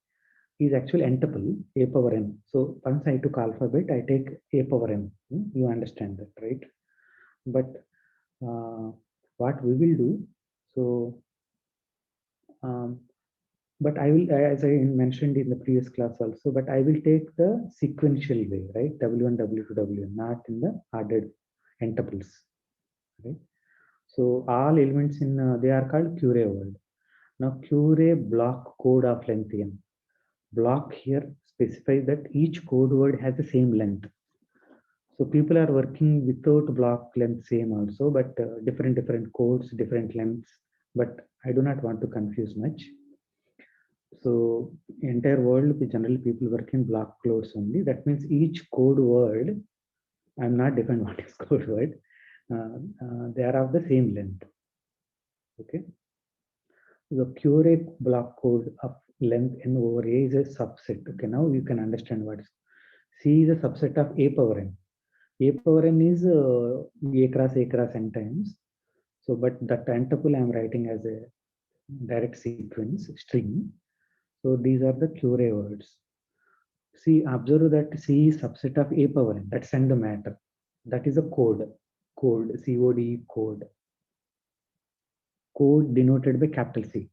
is actually n tuple a power n. So once I took alphabet, I take a power n. You understand that, right? But what we will do, so but I will, as I mentioned in the previous class also, but I will take the sequential way, right? W1, W2, Wn, not in the ordered n tuples, right? So all elements in, they are called QRA word. Now QRA block code of length n. Block here specifies that each code word has the same length. So people are working without block length same also, but different codes, different lengths, but I do not want to confuse much. So entire world, generally people work in block codes only. That means each code word, I'm not defined what is code word. They are of the same length. Okay. The QRA block code of length n over a is a subset. Okay, now you can understand what is. C is a subset of a power n. A power n is a cross n times. So, but that n tuple I am writing as a direct sequence string. So these are the QRA words. See, observe that C is subset of a power n. That's in the matter. That is a code. Code, COD, code. Code denoted by capital C.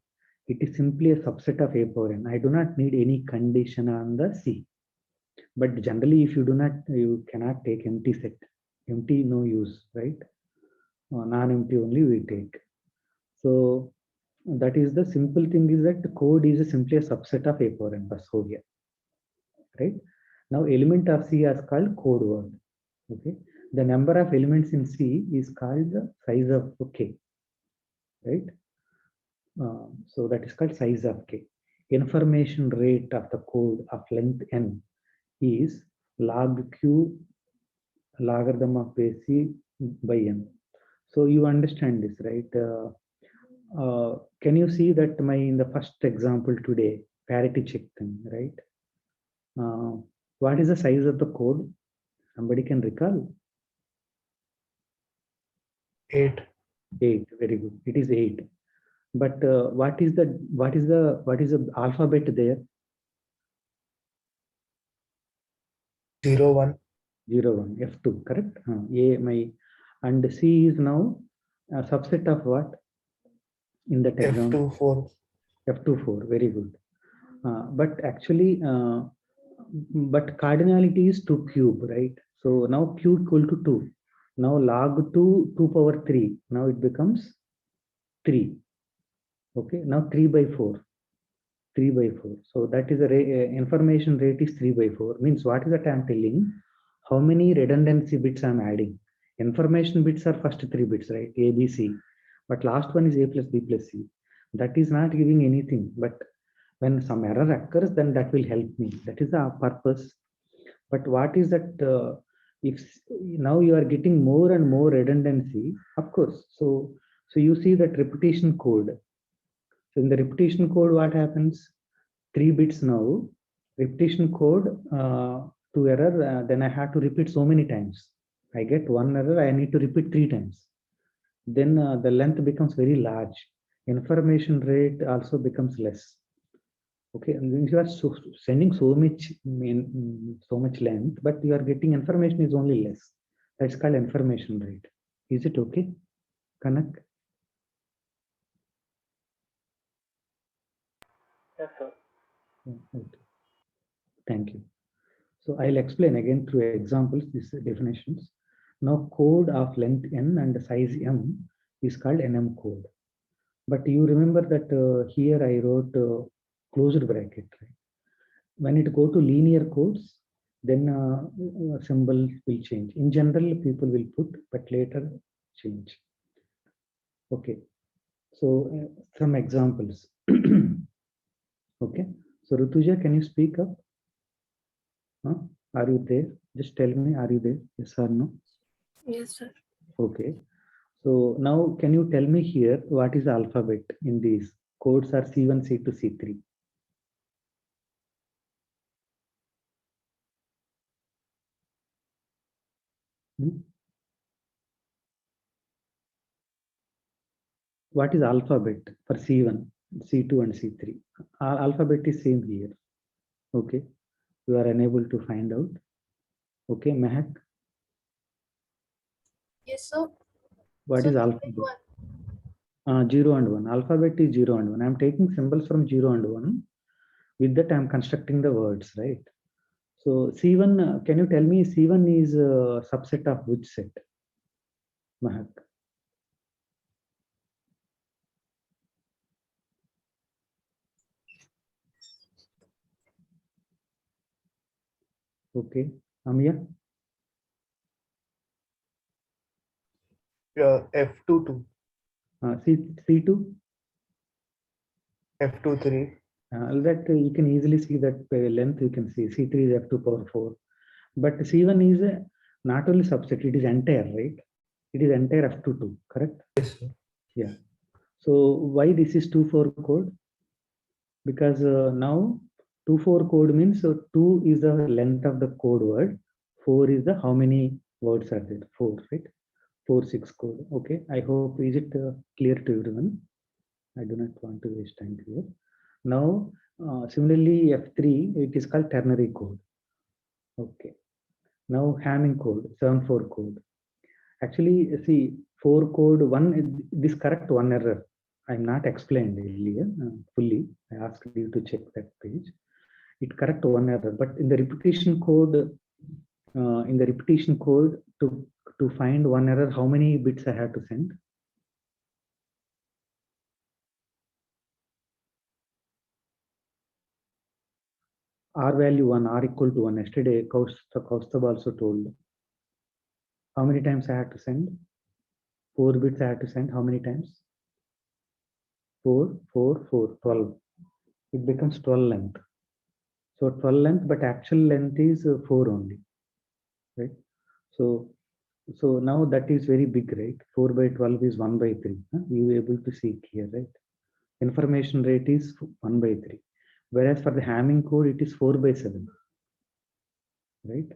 It is simply a subset of a power n. I do not need any condition on the C. But generally, if you do not, you cannot take empty set. Empty, no use, right? Non-empty only we take. So that is the simple thing is that the code is simply a subset of a power n. Bas ho gaya. Right? Now element of C is called code word. Okay. The number of elements in C is called the size of K, right? So that is called size of K. Information rate of the code of length n is log Q logarithm of base C by n. So you understand this, right? Can you see that in the first example today, parity check thing, right? What is the size of the code? Somebody can recall? 8. 8. Very good. It is 8. But what is the alphabet there? 0, 1. 0, 1. F2, correct? And C is now a subset of what in that example? F2, 4. F2, 4. Very good. But actually, but cardinality is 2 cube, right? So now Q equal to 2. Now log 2 power 3. Now it becomes 3. Okay. Now 3 by 4. 3 by 4. So that is the information rate is 3 by 4. Means what is that I am telling? How many redundancy bits I am adding? Information bits are first 3 bits, right? A, B, C. But last one is A plus B plus C. That is not giving anything. But when some error occurs, then that will help me. That is the purpose. But what is that? If now you are getting more and more redundancy, of course. So you see that repetition code. So in the repetition code, what happens? 3 bits now. Repetition code to error, then I have to repeat so many times. I get one error, I need to repeat 3 times. Then the length becomes very large. Information rate also becomes less. Okay, and you are sending so much length, but you are getting information is only less. That's called information rate. Is it okay, Kanak? Yes, sir. Okay. Thank you. So I'll explain again through examples these definitions. Now code of length n and size m is called nm code. But you remember that here I wrote closed bracket, right? When it go to linear codes, then symbol will change. In general, people will put, but later change. Okay. So some examples. Okay. So Rutuja, can you speak up? Huh? Are you there? Just tell me, are you there? Yes or no? Yes, sir. Okay. So now can you tell me here what is the alphabet in these codes are C1, C2, C3? What is alphabet for C1, C2 and C3? Alphabet is same here. Okay. You are unable to find out. Okay, Mehak, Yes, sir. what So is 0 alphabet? and 1. 0 and 1. Alphabet is 0 and 1. I am taking symbols from 0 and 1. With that, I am constructing the words, right? So C1, can you tell me C1 is a subset of which set? Mahak. Okay. Amya? F2, 2. C2? F2, 3. That you can easily see that length you can see. C3 is F2 power 4. But C1 is not only subset, it is entire, right? It is entire F2, 2, correct? Yes, sir. Yeah. So why this is 2-4 code? Because now 2-4 code means 2 is the length of the code word, 4 is the how many words are there, 4, right? 4-6 code. Okay, I hope is it clear to everyone? I do not want to waste time here. Now similarly F3 it is called ternary code. Okay. Now Hamming code, 7-4 code. Actually, see 4 code one this correct one error. I'm not explained earlier fully. I asked you to check that page. It correct one error, but in the repetition code, to find one error, how many bits I have to send? R value 1, R equal to 1. Yesterday, Kaustubh also told. How many times I have to send? 4 bits I have to send. How many times? 4, 4, 4, 12. It becomes 12 length. So 12 length, but actual length is 4 only, right? So now that is very big, right? 4 by 12 is 1 by 3. Huh? You are able to see it here, right? Information rate is 1 by 3. Whereas for the Hamming code, it is 4 by 7, right?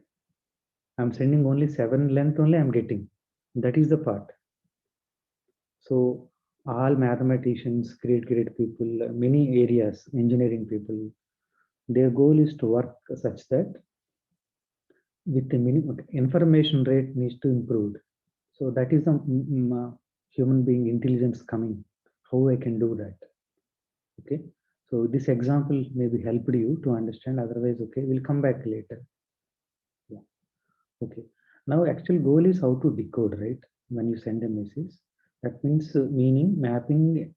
I'm sending only 7 length only I'm getting. That is the part. So all mathematicians, great people, many areas, engineering people, their goal is to work such that with the minimum information rate needs to improve. So that is the human being intelligence coming. How I can do that? Okay. So this example maybe helped you to understand. Otherwise, okay, we'll come back later. Yeah. Okay. Now, actual goal is how to decode, right? When you send a message, that means meaning mapping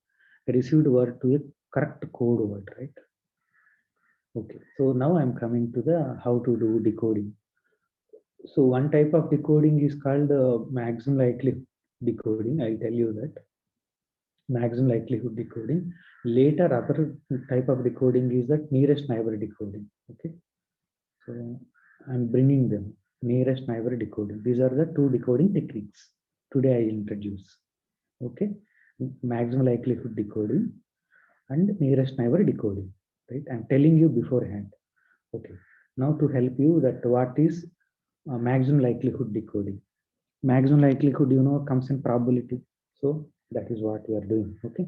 a received word to a correct code word, right? Okay. So now I'm coming to the how to do decoding. So one type of decoding is called maximum likelihood decoding. I'll tell you that. Maximum likelihood decoding. Later, other type of decoding is that nearest neighbor decoding. Okay. So I'm bringing them nearest neighbor decoding. These are the two decoding techniques today I introduce. Okay. Maximum likelihood decoding and nearest neighbor decoding. Right. I'm telling you beforehand. Okay. Now to help you that what is maximum likelihood decoding. Maximum likelihood, you know, comes in probability. So that is what we are doing. Okay.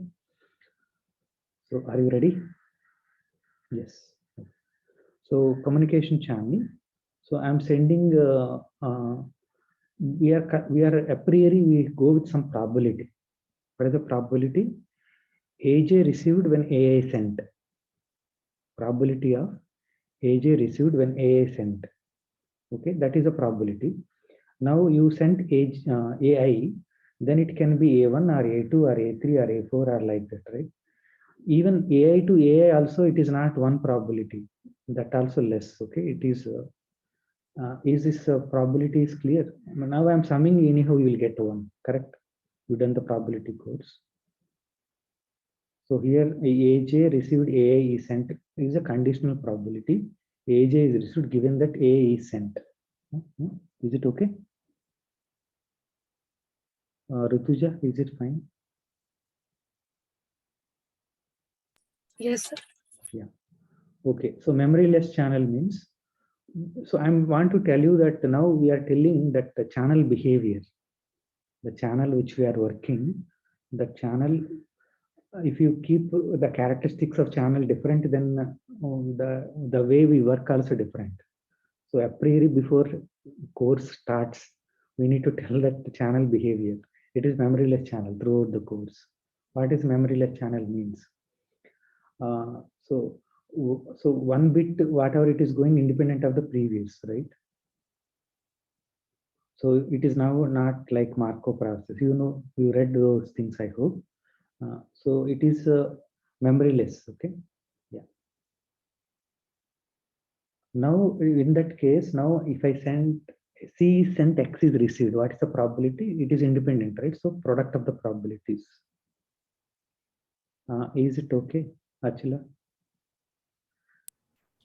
So are you ready? Yes. So communication channel. So I'm sending. We are a priori we go with some probability. What is the probability? AJ received when AI sent. Probability of AJ received when AI sent. Okay, that is a probability. Now you sent AI, then it can be A1 or A2 or A3 or A4 or like that, right? Even AI to AI also, it is not one probability. That also less. Okay, it is. Is this probability is clear? Now I'm summing. Anyhow, you will get one. Correct. You done the probability course. So here AJ received AI is sent is a conditional probability. AJ is received given that AI is sent. Is it okay? Rituja, is it fine? Yes, sir. Yeah. Okay. So memoryless channel means. So I want to tell you that now we are telling that the channel behavior, the channel which we are working, the channel. If you keep the characteristics of channel different, then the way we work also different. So a priori before course starts, we need to tell that the channel behavior. It is memoryless channel throughout the course. What is memoryless channel means? So one bit, whatever it is going independent of the previous, right? So it is now not like Markov process. You know, you read those things, I hope. So it is memoryless, okay? Yeah. Now in that case, now if I send C sent X is received, what is the probability? It is independent, right? So product of the probabilities. Is it okay, Achila?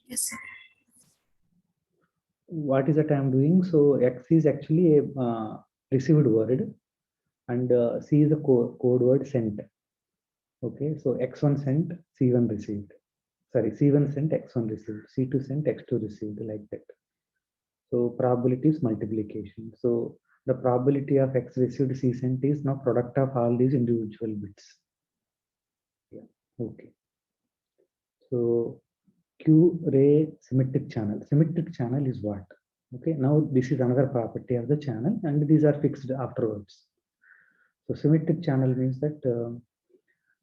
Yes, sir. What is that I'm doing? So X is actually a received word and C is a code word sent. Okay, so X1 sent, C1 received. Sorry, C1 sent, X1 received. C2 sent, X2 received, like that. So probability is multiplication. So the probability of X received C sent is now product of all these individual bits. Yeah. Okay. So Q-ray symmetric channel. Symmetric channel is what? Okay. Now this is another property of the channel, and these are fixed afterwards. So symmetric channel means that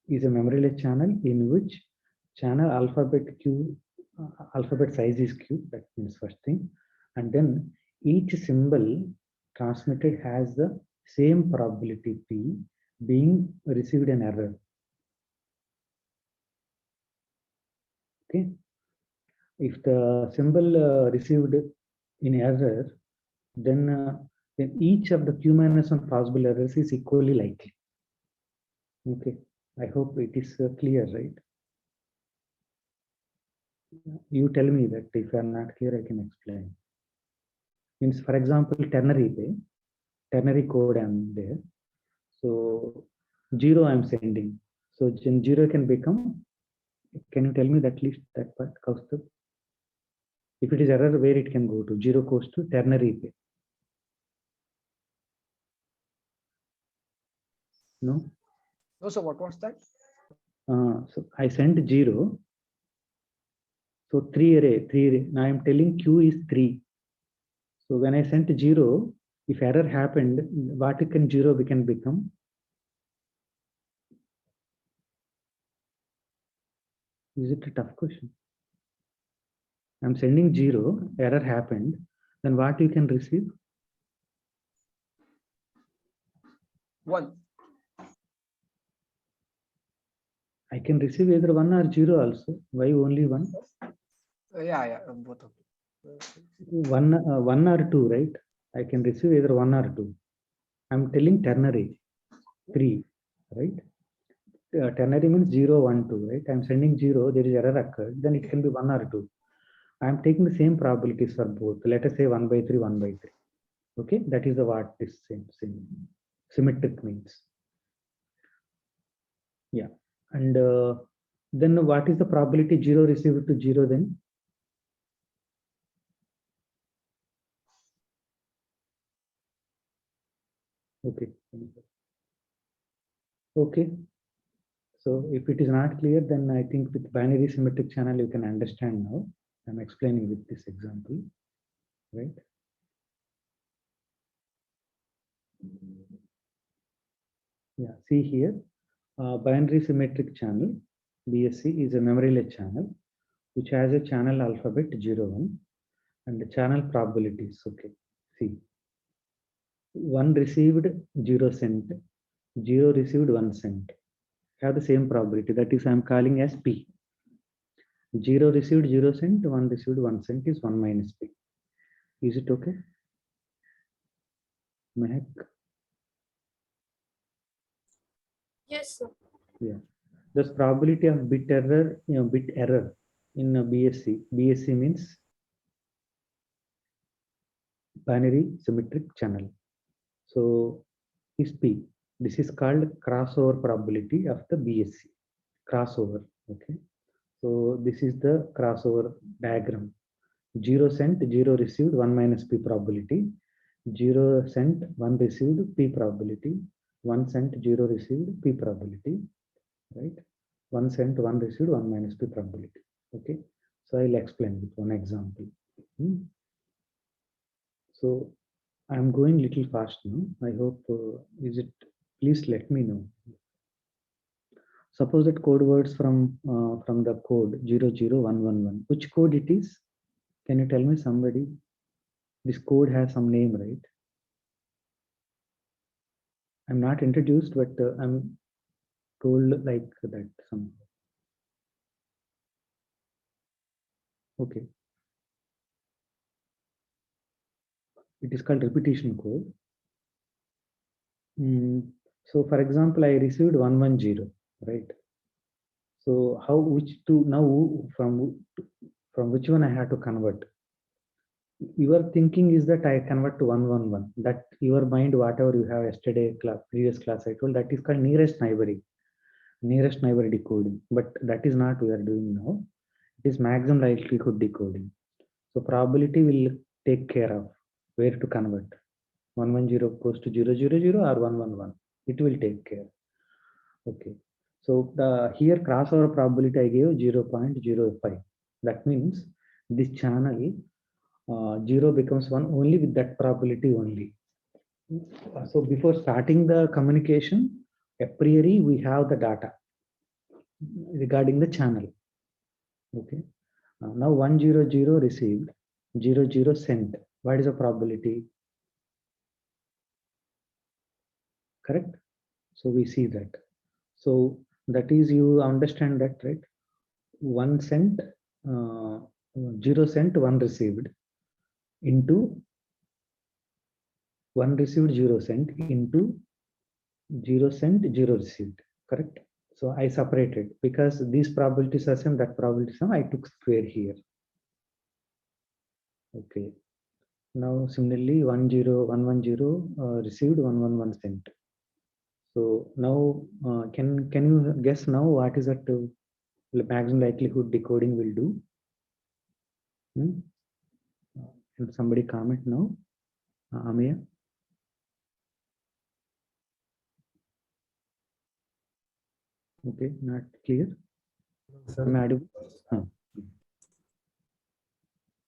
is a memoryless channel in which channel alphabet Q, alphabet size is Q. That means first thing, and then each symbol transmitted has the same probability P being received an error. Okay. If the symbol received in error, then then each of the q minus 1 possible errors is equally likely. Okay, I hope it is clear, right? You tell me that if you are not clear, I can explain. Means, for example, ternary code I'm there. So 0 I'm sending. So then 0 can become, can you tell me that list, that part, Kaustubh? If it is error, where it can go to? 0 goes to ternary pay. No? No, so what was that? So I sent 0. So 3 array. Now I'm telling Q is 3. So when I sent 0, if error happened, what can 0 can become? Is it a tough question? I'm sending 0, error happened, then what you can receive? 1. I can receive either 1 or 0 also. Why only 1? Yeah, both of them. 1 or 2, right? I can receive either 1 or 2. I'm telling ternary 3, right? Ternary means 0, 1, 2, right? I'm sending 0, there is error occurred, then it can be 1 or 2. I'm taking the same probabilities for both. Let us say 1 by 3, 1 by 3. Okay, that is the what this same symmetric means. Yeah, and then what is the probability 0 received to 0 then? Okay. Okay. So if it is not clear, then I think with binary symmetric channel you can understand now. I'm explaining with this example, right? Yeah, see here, binary symmetric channel, BSC, is a memoryless channel which has a channel alphabet 0, 1 and the channel probabilities. Okay, see, 1 received 0 cent, 0 received 1 cent, have the same probability, that is I'm calling as P. 0 received 0 cent, 1 received 1 cent is 1 minus P. Is it okay? Mehak? Yes, sir. Yeah. The probability of bit error in a BSC. BSC means binary symmetric channel. So is P. This is called crossover probability of the BSC. Crossover. Okay. So this is the crossover diagram. 0 cent, 0 received, 1 minus P probability. 0 cent, 1 received, P probability. 1 cent, 0 received, P probability. Right? 1 cent, 1 received, 1 minus P probability. Okay. So I'll explain with one example. So I'm going little fast now. I hope, is it, please let me know. Suppose that code words from the code 00111. Which code it is? Can you tell me somebody? This code has some name, right? I'm not introduced, but I'm told like that somehow. Okay. It is called repetition code. So for example, I received 110, right? So how, which to now from which one I have to convert? Your thinking is that I convert to 111. That your mind, whatever you have yesterday class, previous class I told, that is called nearest neighbor decoding. But that is not we are doing now. It is maximum likelihood decoding. So probability will take care of where to convert. 110 goes to 000 or 111. It will take care. Okay. So the here crossover probability I gave 0.05. That means this channel 0 becomes 1 only with that probability only. So before starting the communication, a priori we have the data regarding the channel. Okay. Now 100 received, 00 sent. What is the probability? Correct. So we see that. So that is, you understand that, right? 1 cent, 0 cent, 1 received into 1 received, 0 sent into 0 sent, 0 received, correct? So I separated because these probabilities are same, that probability same, I took square here. Okay. Now similarly 1 0 1 1 0 received, 1 1 1 sent. So now can you guess now what is that maximum likelihood decoding will do? Can somebody comment now? Amaya? Okay, not clear. Am I audible?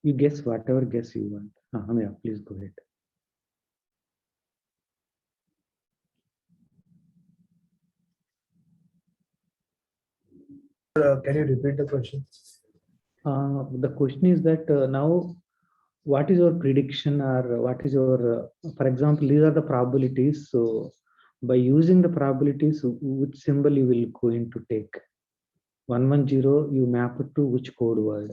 You guess whatever guess you want. Amaya, please go ahead. Can you repeat the question? The question is that now what is your prediction or what is your, for example, these are the probabilities. So by using the probabilities, which symbol you will going to take? 110, you map it to which code word?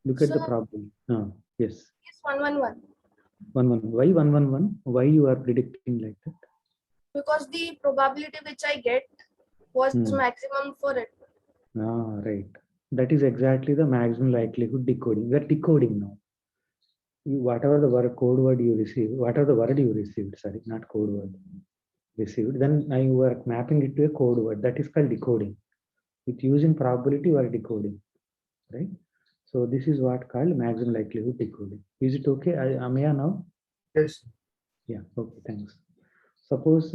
Look at the So- problem. Yes. It's 111 111. Why 111? Why you are predicting like that? because the probability which I get was maximum for it. Right. That is exactly the maximum likelihood decoding. We are decoding now. Whatever the word code word you receive, whatever the word you received, sorry, not code word received, then now you are mapping it to a code word. That is called decoding. With using probability, you are decoding, right? So this is what called maximum likelihood decoding. Is it okay, Amaya, now? Yes. Yeah. Okay. Thanks. Suppose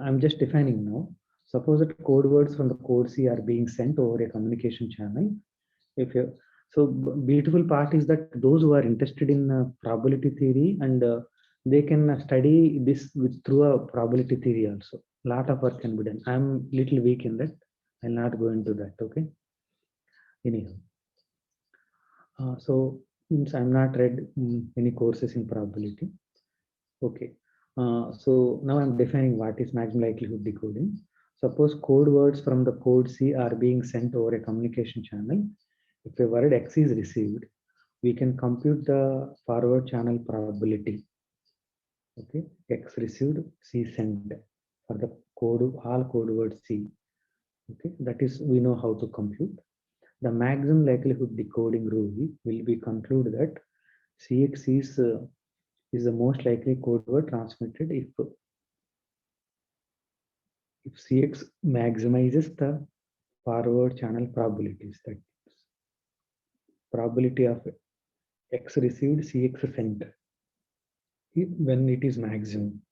I'm just defining now. Suppose that code words from the code C are being sent over a communication channel. If you beautiful part is that those who are interested in probability theory and they can study this through a probability theory also. Lot of work can be done. I'm little weak in that. I'll not go into that. Okay. Anyhow, so means I'm not read any courses in probability. Okay. So now I'm defining what is maximum likelihood decoding. Suppose code words from the code C are being sent over a communication channel. If a word X is received, we can compute the forward channel probability. Okay, X received, C sent for the code, all code word C. Okay, that is we know how to compute. The maximum likelihood decoding rule will be conclude that CX is the most likely code word transmitted if CX maximizes the forward channel probabilities. That is probability of X received, CX sent when it is maximum.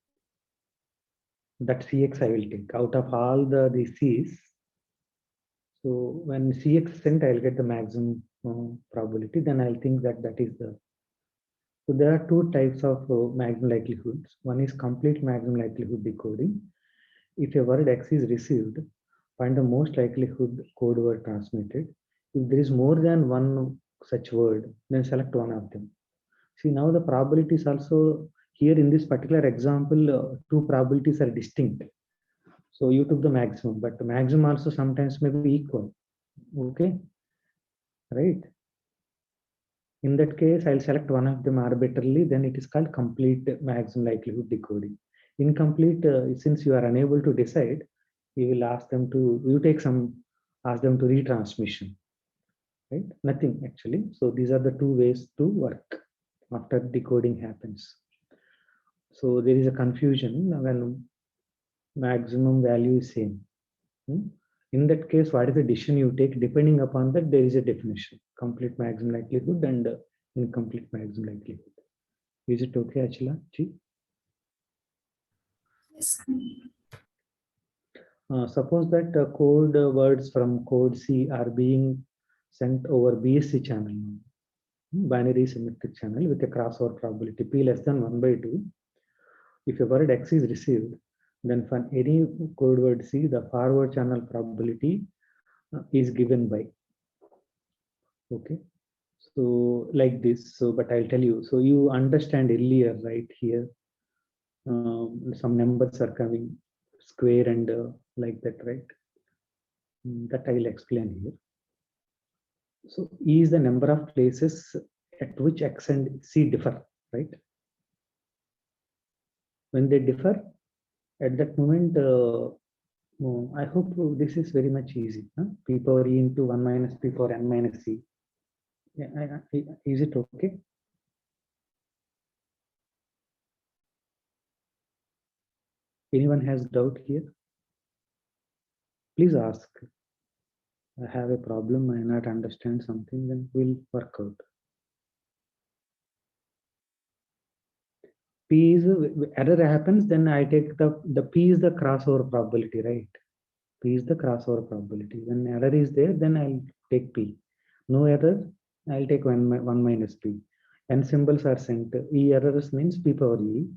That CX I will take out of all the C's. So when CX sent, I'll get the maximum probability. Then I'll think that that is the. So there are two types of maximum likelihoods. One is complete maximum likelihood decoding. If a word X is received, find the most likelihood code word transmitted. If there is more than one such word, then select one of them. See, now the probabilities also here in this particular example, two probabilities are distinct. So you took the maximum, but the maximum also sometimes may be equal. Okay, right? In that case, I'll select one of them arbitrarily, then it is called complete maximum likelihood decoding. Incomplete, since you are unable to decide, you will ask them to, ask them to retransmission, right? Nothing actually. So these are the two ways to work after decoding happens. So there is a confusion when maximum value is same. In that case, what is the decision you take? Depending upon that, there is a definition: complete maximum likelihood and incomplete maximum likelihood. Is it okay, Achila? Yes. Suppose that code words from code C are being sent over BSC channel, binary symmetric channel with a crossover probability P less than 1/2. If a word X is received, then for any code word C, the forward channel probability is given by. Okay. So like this. So, but I'll tell you. So you understand earlier, right here, some numbers are coming square and like that, right? That I will explain here. So E is the number of places at which X and C differ, right? When they differ, at that moment, I hope this is very much easy. Huh? P power E into 1 minus P power N minus C. Yeah, is it okay? Anyone has doubt here? Please ask. I have a problem, I not understand something, then we'll work out. P is error happens, then I take the P is the crossover probability, right? P is the crossover probability. When error is there, then I'll take P. No error, I'll take 1 minus P. N symbols are sent. E errors means P power E.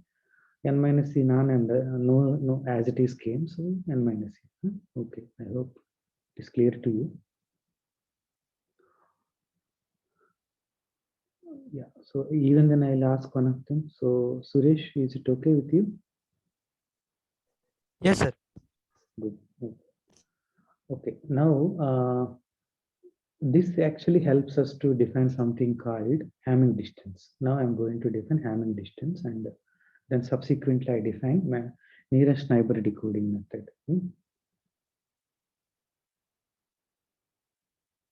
N minus C non and no as it is came, so N minus C. Okay, I hope it's clear to you. Yeah, so even then I'll ask one of them. So Suresh, is it okay with you? Yes, sir. Good. Okay, now this actually helps us to define something called Hamming distance. Now I'm going to define Hamming distance, and then subsequently I define my nearest neighbor decoding method.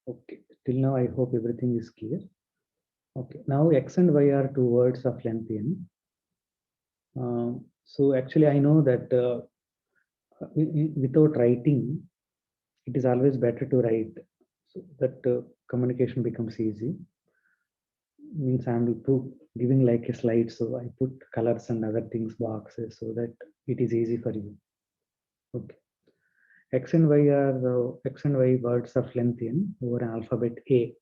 Okay, till now I hope everything is clear. Okay, now X and Y are two words of length n. So actually I know that without writing, it is always better to write, so that communication becomes easy. Means I'm giving like a slide, so I put colors and other things, boxes, so that it is easy for you. Okay. X and Y are X and Y words of length n over alphabet A.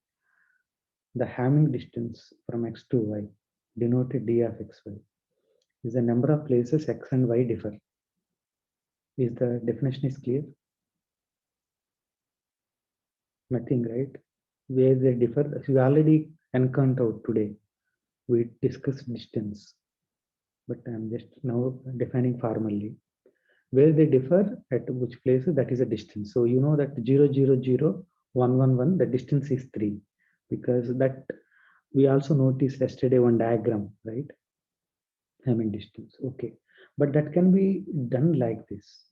The Hamming distance from X to Y, denoted D of XY, is the number of places X and Y differ. Is the definition is clear? Nothing, right? Where they differ, we already encountered today. We discussed distance, but I'm just now defining formally. Where they differ at which place, that is a distance. So you know that 0, 0, 0, 1, 1, 1, the distance is 3, because that we also noticed yesterday one diagram, right? Hamming distance. Okay, but that can be done like this,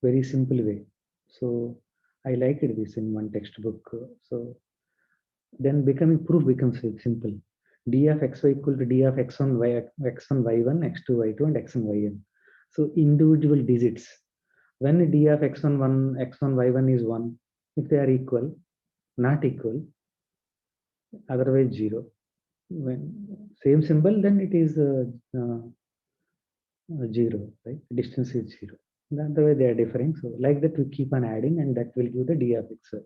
very simple way. So I liked this in one textbook. So then proof becomes very simple. D of xy equal to D of x1, x1, y1, x2, y2, and xn, yn. So individual digits. When D of x1, x1, y1 is 1, if they are equal, not equal, otherwise 0. When same symbol, then it is 0, right? Distance is 0. That's the way they are differing. So like that, we keep on adding, and that will give the D of xy.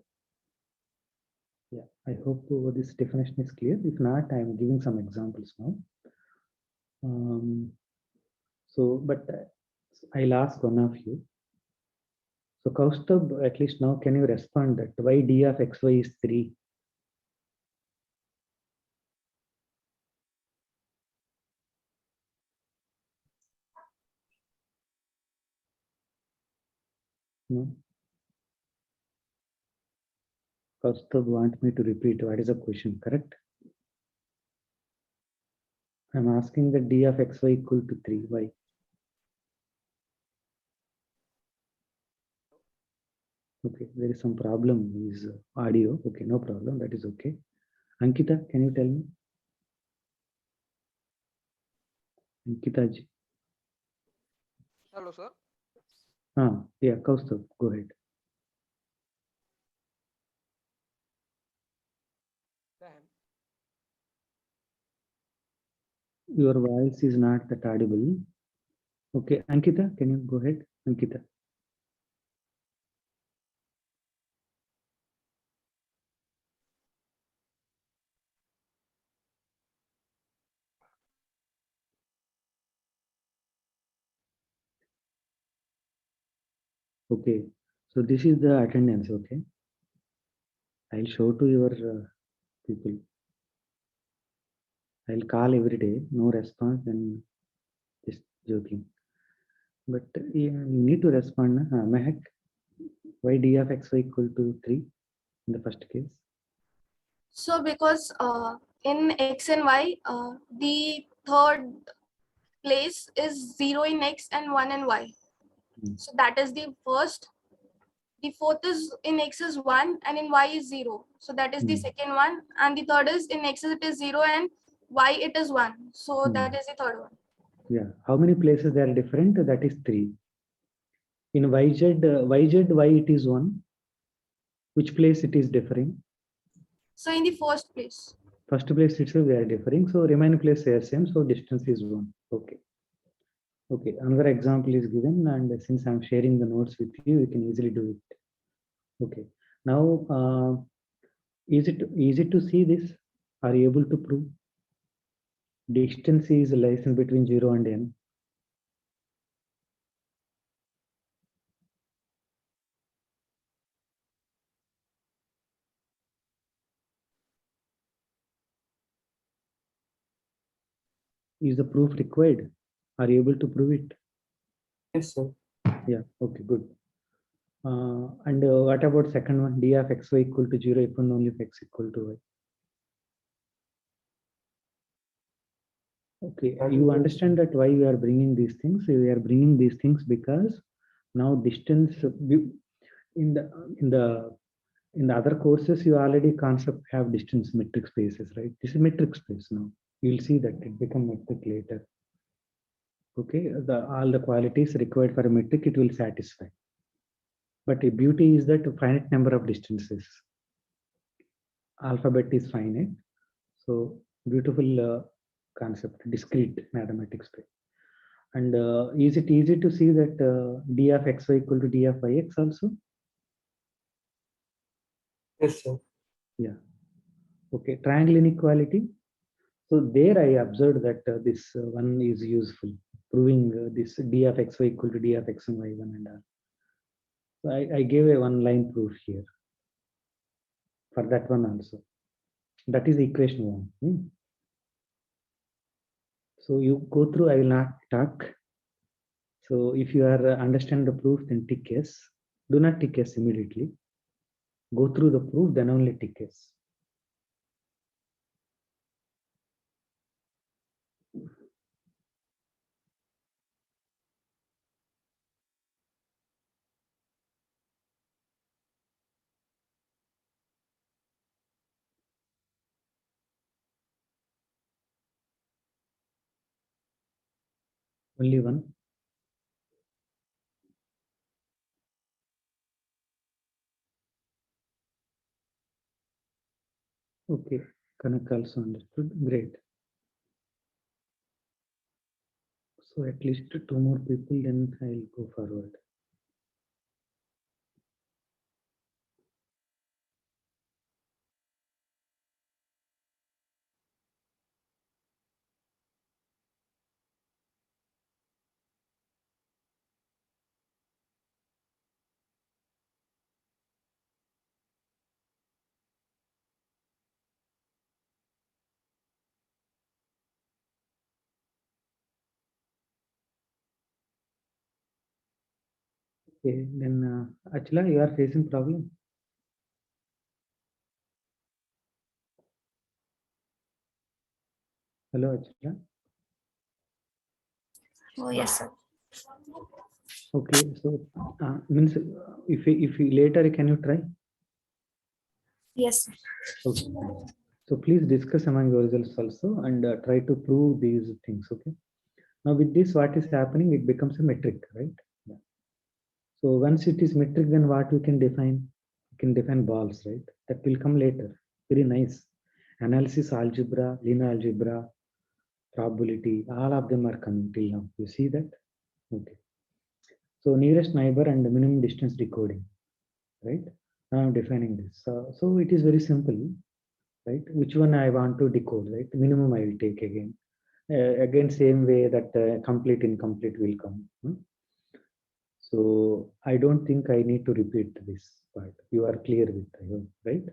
Yeah, I hope this definition is clear. If not, I am giving some examples now. But I'll ask one of you. So Kaustubh, at least now, can you respond that why D of xy is 3? No? Kaustubh want me to repeat what is the question, correct? I'm asking that D of xy equal to 3. Why? Okay, there is some problem with audio. Okay, no problem. That is okay. Ankita, can you tell me? Ankita ji. Hello, sir. Yeah, Kaustubh, go ahead. Your voice is not that audible. Okay, Ankita, can you go ahead? Ankita. Okay, so this is the attendance. Okay, I'll show to your people. I'll call every day, no response, and just joking. But you need to respond. Mehak, why D of xy equal to 3 in the first case? So because in X and Y, the third place is 0 in X and 1 in Y. So that is the first. The fourth is in X is 1 and in Y is 0. So that is the second one. And the third is in X it is 0 and Y it is 1. So that is the third one. Yeah. How many places they are different? That is 3. In YZ, Y it is 1. Which place it is differing? So in the first place. First place itself they are differing. So remaining place they are same. So distance is 1. Okay. Okay. Another example is given, and since I'm sharing the notes with you, you can easily do it. Okay. Now, is it easy to see this? Are you able to prove? Distance is lies in between 0 and n. Is the proof required? Are you able to prove it? Yes, sir. Yeah. Okay. Good. And what about second one? D of xy equal to 0 if and only if x equal to y. Okay, you understand that why we are bringing these things? We are bringing these things because now distance in the other courses you already concept have distance metric spaces, right? This is metric space now. You will see that it become metric later. Okay, all the qualities required for a metric it will satisfy. But the beauty is that a finite number of distances. Alphabet is finite, so beautiful concept, discrete mathematics. And is it easy to see that d of xy equal to d of yx also? Yes, sir. Yeah. Okay. Triangle inequality. So there I observed that this one is useful, proving this d of xy equal to d of x and y1 and r. So I gave a one line proof here for that one also. That is equation 1. So you go through, I will not talk. So if you are understand the proof, then tick yes. Do not tick yes immediately. Go through the proof, then only tick yes. Only one. Okay, Kanak also understood. Great. So at least 2 more people, then I'll go forward. Okay, then Achla, you are facing problem. Hello, Achla. Oh, yes, sir. Okay, so means if you later can you try? Yes, sir. Okay. So please discuss among yourselves also and try to prove these things. Okay. Now with this, what is happening? It becomes a metric, right? Yeah. So once it is metric, then what we can define? We can define balls, right? That will come later. Very nice. Analysis algebra, linear algebra, probability, all of them are coming till now. You see that? Okay. So nearest neighbor and the minimum distance decoding, right? Now I'm defining this. So it is very simple, right? Which one I want to decode, right? Minimum I will take again. Again, same way that complete incomplete will come. So I don't think I need to repeat this part. You are clear with, I hope, right?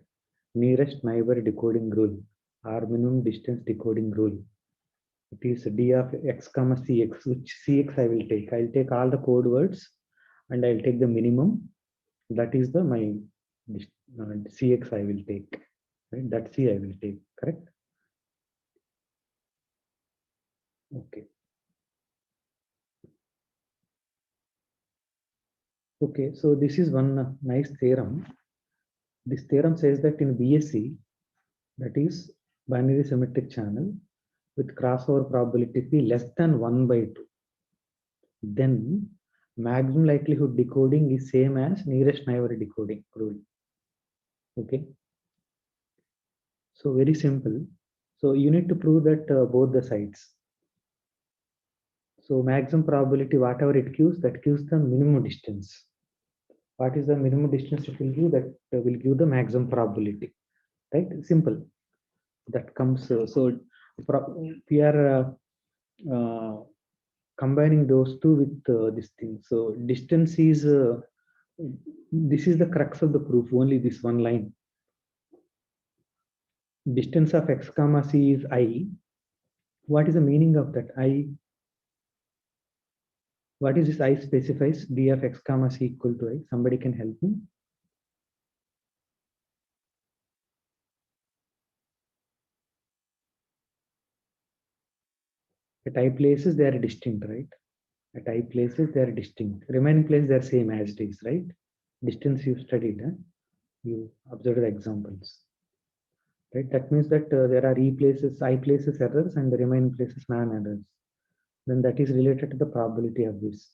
Nearest neighbor decoding rule or minimum distance decoding rule. It is d of x comma cx, which cx I will take. I'll take all the code words and I'll take the minimum. That is the my cx I will take, right? That C I will take, correct? Okay. Okay, so this is one nice theorem. This theorem says that in BSC, that is binary symmetric channel with crossover probability P less than 1/2, then maximum likelihood decoding is same as nearest neighbor decoding rule. Okay. So very simple. So you need to prove that both the sides. So maximum probability, whatever it gives, that gives the minimum distance. What is the minimum distance it will give? That will give the maximum probability, right? Simple. That comes. We are combining those two with this thing. So distance is, this is the crux of the proof, only this one line. Distance of x comma c is I. What is the meaning of that I? What is this I specifies? D of x comma c equal to I. Somebody can help me? At I places, they are distinct, right? At I places, they are distinct. Remaining places, they are same as it is, right? Distance you studied, huh? You observed the examples, right? That means that there are E places, I places errors and the remaining places non-errors. Then that is related to the probability of this.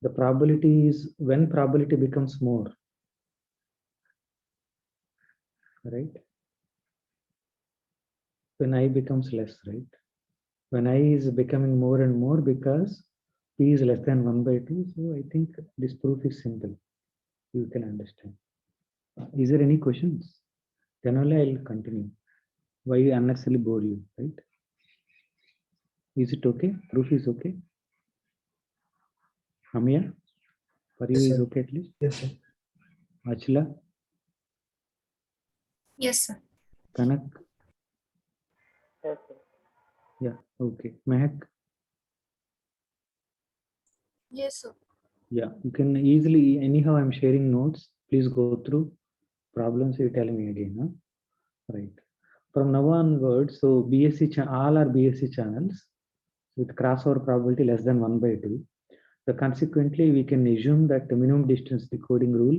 The probability is when probability becomes more, right? When I becomes less, right? When I is becoming more and more because P is less than 1/2. So I think this proof is simple. You can understand. Is there any questions? Then only I'll continue. Why unnecessarily bore you, right? Is it okay? Proof is okay? Amya, for you Yes, is sir. okay at least? Yes, sir. Achla, Yes, sir. Kanak, Yes, sir. yeah, okay. Mehak, Yes, sir. yeah, you can easily, anyhow, I'm sharing notes. Please go through problems. You tell me again, huh? Right. From now onwards, so all are BSC channels with crossover probability less than 1/2. So consequently, we can assume that the minimum distance decoding rule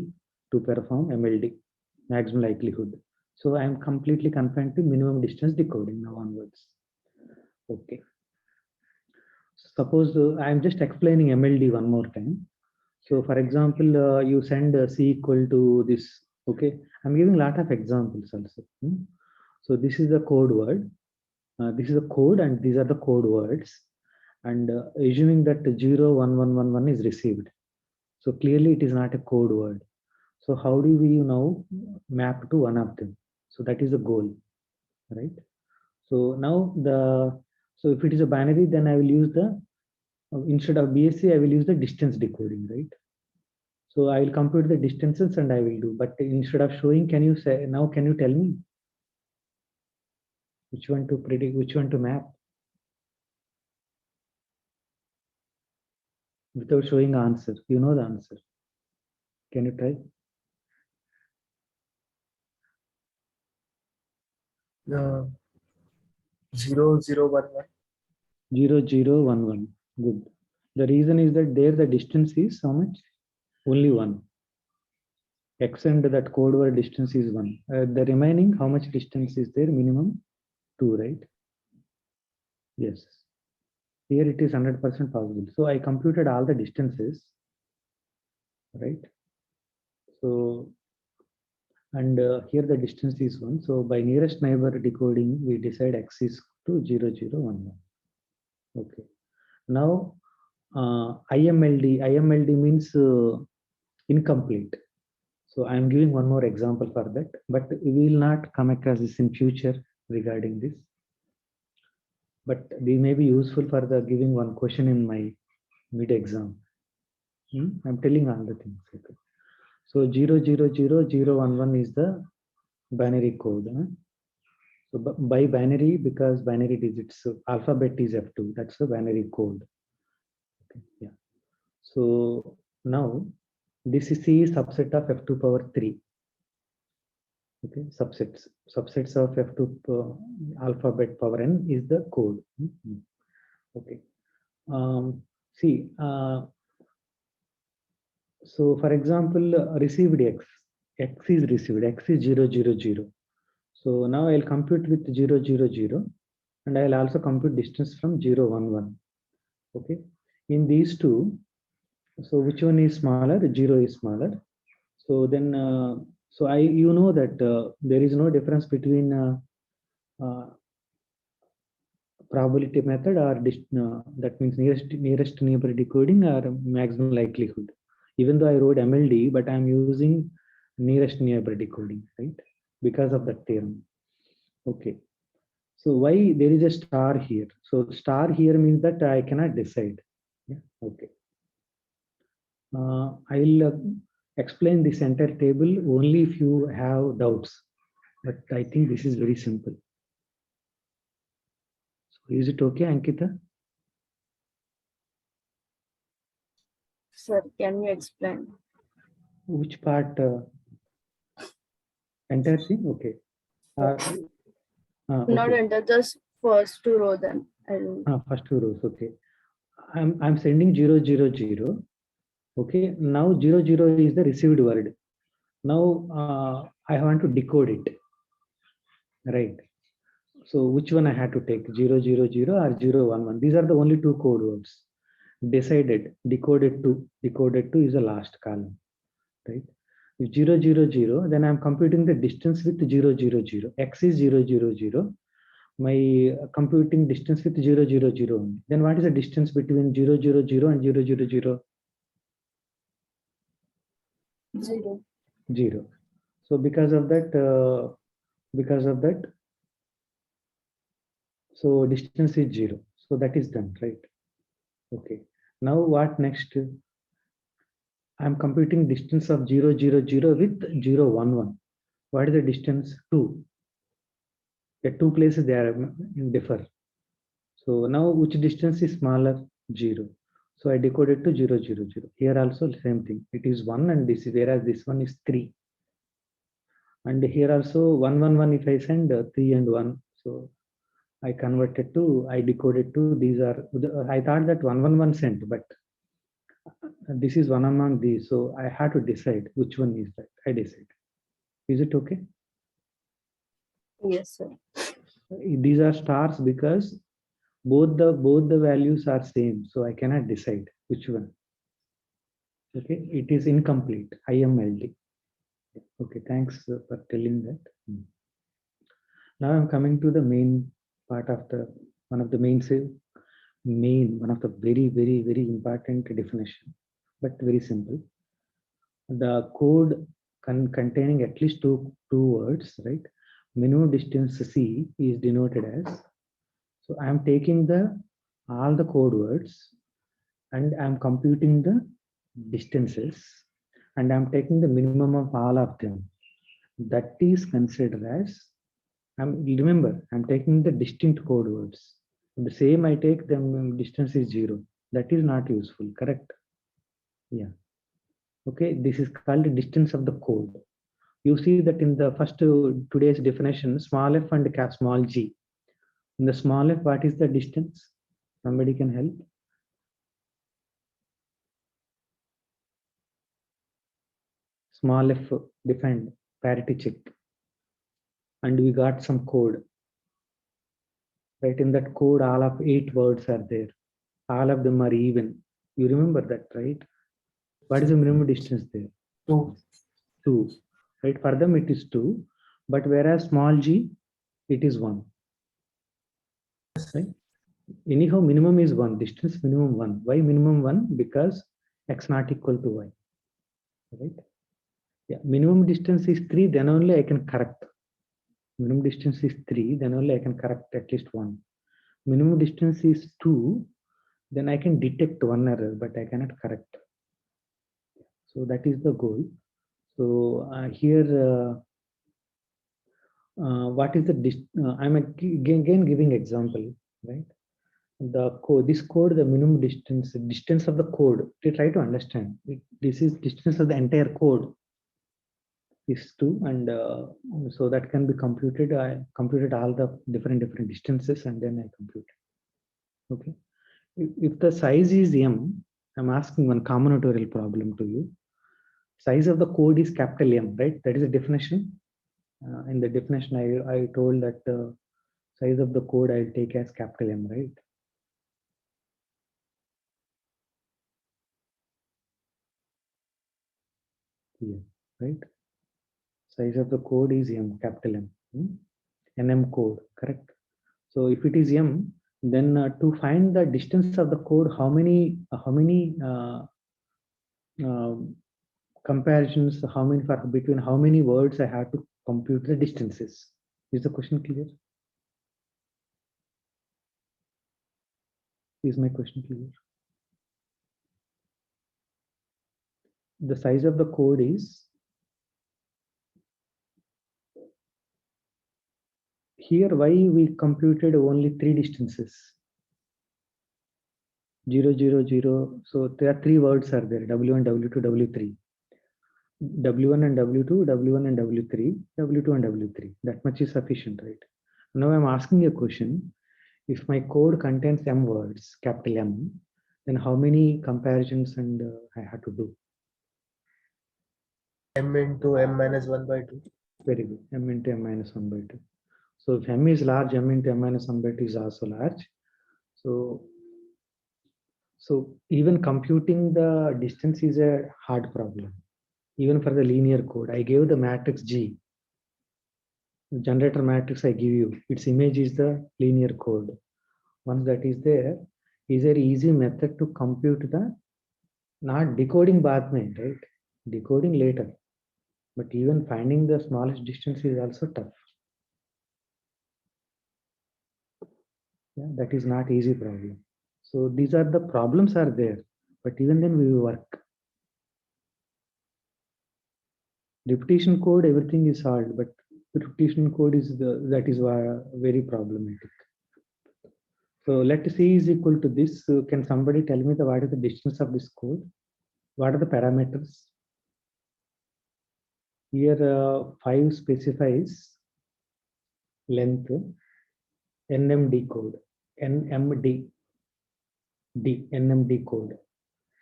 to perform MLD, maximum likelihood. So I am completely confined to minimum distance decoding now onwards. Okay. Suppose I am just explaining MLD one more time. So for example, you send C equal to this. Okay. I'm giving a lot of examples also. So this is the code word. This is a code and these are the code words. And assuming that 0, 1, 1, 1, 1 is received. So clearly it is not a code word. So how do we now map to one of them? So that is the goal, right? So now so if it is a binary, then I will use the, instead of BSC, I will use the distance decoding, right? So I will compute the distances and I will do, but instead of showing, can you say, now can you tell me which one to predict, which one to map without showing answer? You know the answer. Can you try? 0, 0, 1, 1. 0, 0, 1, 1. Good. The reason is that there the distance is how much? Only 1. X and that code word distance is 1. The remaining, how much distance is there? Minimum 2, right? Yes. Here it is 100% possible. So I computed all the distances, right? So, and here the distance is 1. So by nearest neighbor decoding, we decide X is to 0, 0, 1, 1. Okay. Now, IMLD means incomplete. So I'm giving one more example for that, but we will not come across this in future regarding this. But they may be useful for the giving one question in my mid exam. I'm telling all the things. Okay. So 0, 0, 0, 0, 1, 1 is the binary code. So by binary, because binary digits, so alphabet is F2. That's the binary code. Okay. Yeah. So now this is C subset of F2 power 3. Okay, subsets of f to alphabet power n is the code. Okay. See, so for example, received x is received, x is 0, 0, 0. So now I'll compute with 0, 0, 0, and I'll also compute distance from 0, 1, 1. Okay, in these two, so which one is smaller? 0 is smaller. So then, so you know that there is no difference between probability method or that means nearest neighbor decoding or maximum likelihood. Even though I wrote MLD, but I'm using nearest neighbor decoding, right? Because of that theorem. Okay. So why there is a star here? So star here means that I cannot decide. Yeah. Okay. I'll explain this entire table only if you have doubts. But I think this is very simple. So is it okay, Ankita? Sir, can you explain? Which part? Entire thing? Okay. Not Okay. enter, just first two row then. First two rows. Okay. I'm sending 0, 0, 0. Okay. Now 0, 0 is the received word. Now I want to decode it. Right. So which one I had to take? 0, 0, 0 or 0, 1, 1. These are the only two code words. Decided, decoded to is the last column. Right. If 0, 0, 0, then I'm computing the distance with 0, 0, 0. X is 0, 0, 0. My computing distance with 0, 0, 0. Then what is the distance between 0, 0, 0 and 0, 0, 0? 0. 0. So because of that, so distance is 0. So that is done, right? Okay. Now what next? I'm computing distance of 0, 0, 0 with 0, 1, 1. What is the distance? 2. At two places they are differ. So now which distance is smaller? 0. So I decoded to 0, 0, 0. Here also same thing. It is 1 and this is, whereas this one is 3. And here also 1, 1, 1 if I send 3 and 1. So I converted to, I decoded to, these are, I thought that 1, 1, 1 sent, but this is one among these. So I had to decide which one is that. I decide. Is it okay? Yes, sir. These are stars because both the values are same. So I cannot decide which one. Okay, it is incomplete. IMLD. Okay, thanks for telling that. Now I'm coming to the main part of the one of the one of the very, very, very important definition, but very simple. The code containing at least two words, right? Minimum distance C is denoted as. So I'm taking all the code words and I'm computing the distances and I'm taking the minimum of all of them. That is considered as, remember, I'm taking the distinct code words. The same I take them, distance is 0. That is not useful, correct? Yeah. Okay, this is called distance of the code. You see that in the first today's definition, small f and small g. In the small f, what is the distance? Somebody can help? Small f defined, parity check. And we got some code. Right, in that code, all of 8 words are there. All of them are even. You remember that, right? What is the minimum distance there? 2. 2. Right, for them it is 2. But whereas small g, it is 1. Right? Anyhow, minimum is 1. Distance minimum 1. Why minimum 1? Because x not equal to y. Right? Yeah, minimum distance is 3, then only I can correct. Minimum distance is 3, then only I can correct at least 1. Minimum distance is 2, then I can detect one error, but I cannot correct. So that is the goal. So here, what is the I'm again giving example, right? The code, this code, the minimum distance of the code. To try to understand, this is distance of the entire code. is 2, and so that can be computed. I computed all the different distances, and then I computed. Okay. If the size is m, I'm asking one combinatorial problem to you. Size of the code is capital M, right? That is a definition. In the definition, I told that size of the code I'll take as capital M, right? Here, right? Size of the code is M, capital M. NM code, correct? So if it is M, then to find the distance of the code, how many comparisons, between how many words I have to compute the distances? Is the question clear? Is my question clear? The size of the code is, here why we computed only 3 distances, 0, 0, 0. So there are 3 words are there, W1, W2, W3. W1 and W2, W1 and W3, W2 and W3. That much is sufficient, right? Now I'm asking a question. If my code contains M words, capital M, then how many comparisons and I have to do? M into M minus 1 by 2. Very good. M into M minus 1 by 2. So if M is large, M into M minus 1 by 2 is also large. So even computing the distance is a hard problem. Even for the linear code, I gave the matrix G. The generator matrix I give you, its image is the linear code. Once that is there easy method to compute the, not decoding baad mein, right? Decoding later. But even finding the smallest distance is also tough. Yeah, that is not easy problem. So these are the problems are there, but even then we work. Repetition code, everything is hard, but repetition code is that is very problematic. So let C is equal to this. So can somebody tell me what is the distance of this code? What are the parameters? Here 5 specifies length, NMD code, NMD code.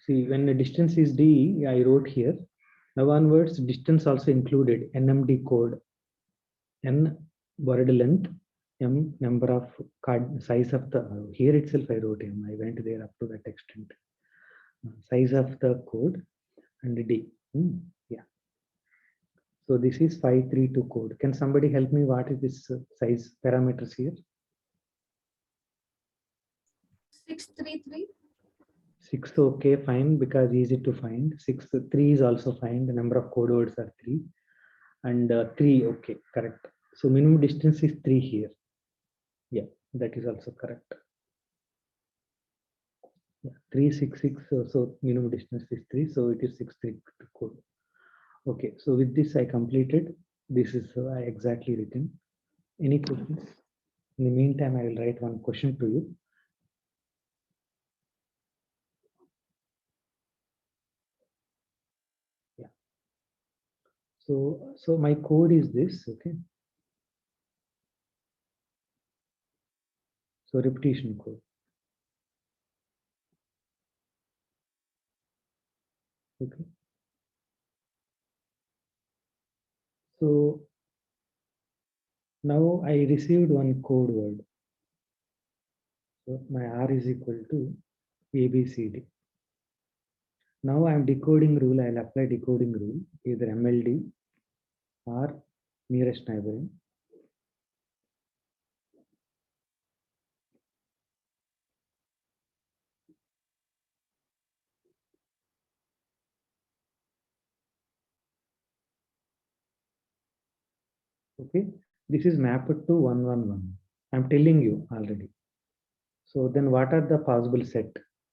See, when the distance is D, I wrote here. Now onwards, distance also included NMD code. N word length, M number of card size of the, here itself I wrote M. I went there up to that extent. Size of the code and D. Yeah. So this is 532 code. Can somebody help me? What is this size parameters here? 633. 6, okay, fine, because easy to find. 6, 3 is also fine. The number of code words are 3. And 3, okay, correct. So minimum distance is 3 here. Yeah, that is also correct. Yeah, 366, so minimum distance is 3, so it is 63 code. Okay, so with this I completed. This is exactly written. Any questions? In the meantime, I will write one question to you. Yeah. So my code is this, okay. So repetition code. Okay. So now I received one code word. So my R is equal to ABCD. Now I am decoding rule. I'll apply decoding rule, either MLD or nearest neighboring. Okay, this is mapped to 111. I'm telling you already. So then what are the possible set?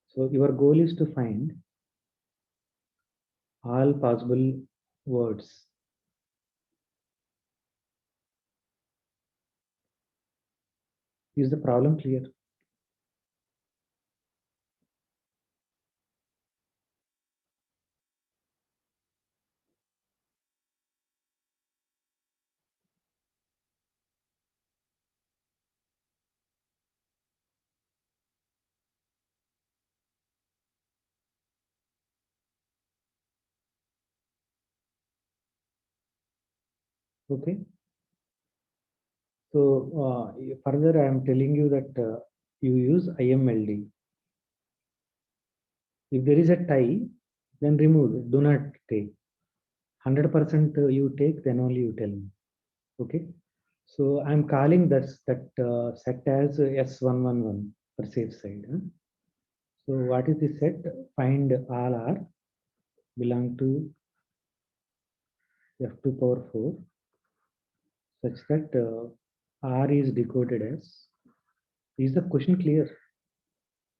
So your goal is to find all possible words. Is the problem clear? Okay. So further, I am telling you that you use IMLD. If there is a tie, then remove it. Do not take. 100% you take, then only you tell me. Okay. So I'm calling that set as S111 for safe side. Huh? So what is the set? Find all R belong to F2 power 4 such that R is decoded as. Is the question clear?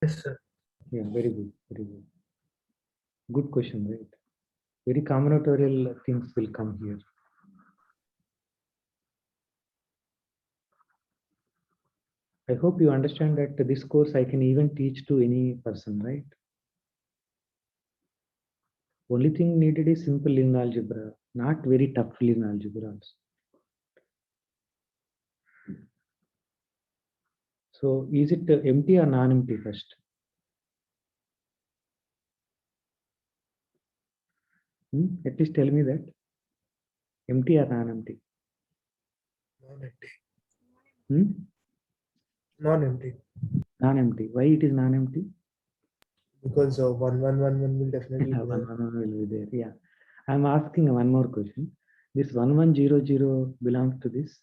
Yes, sir. Yeah, very good, very good. Good question, right? Very combinatorial things will come here. I hope you understand that this course I can even teach to any person, right? Only thing needed is simple linear algebra, not very tough linear algebra also. So is it empty or non-empty first? At least tell me that. Empty or non-empty? Non-empty. Non-empty. Non-empty. Why it is non-empty? Because 1111 will definitely Yeah, be one there. will be there. Yeah. I'm asking one more question. This 1100 belongs to this.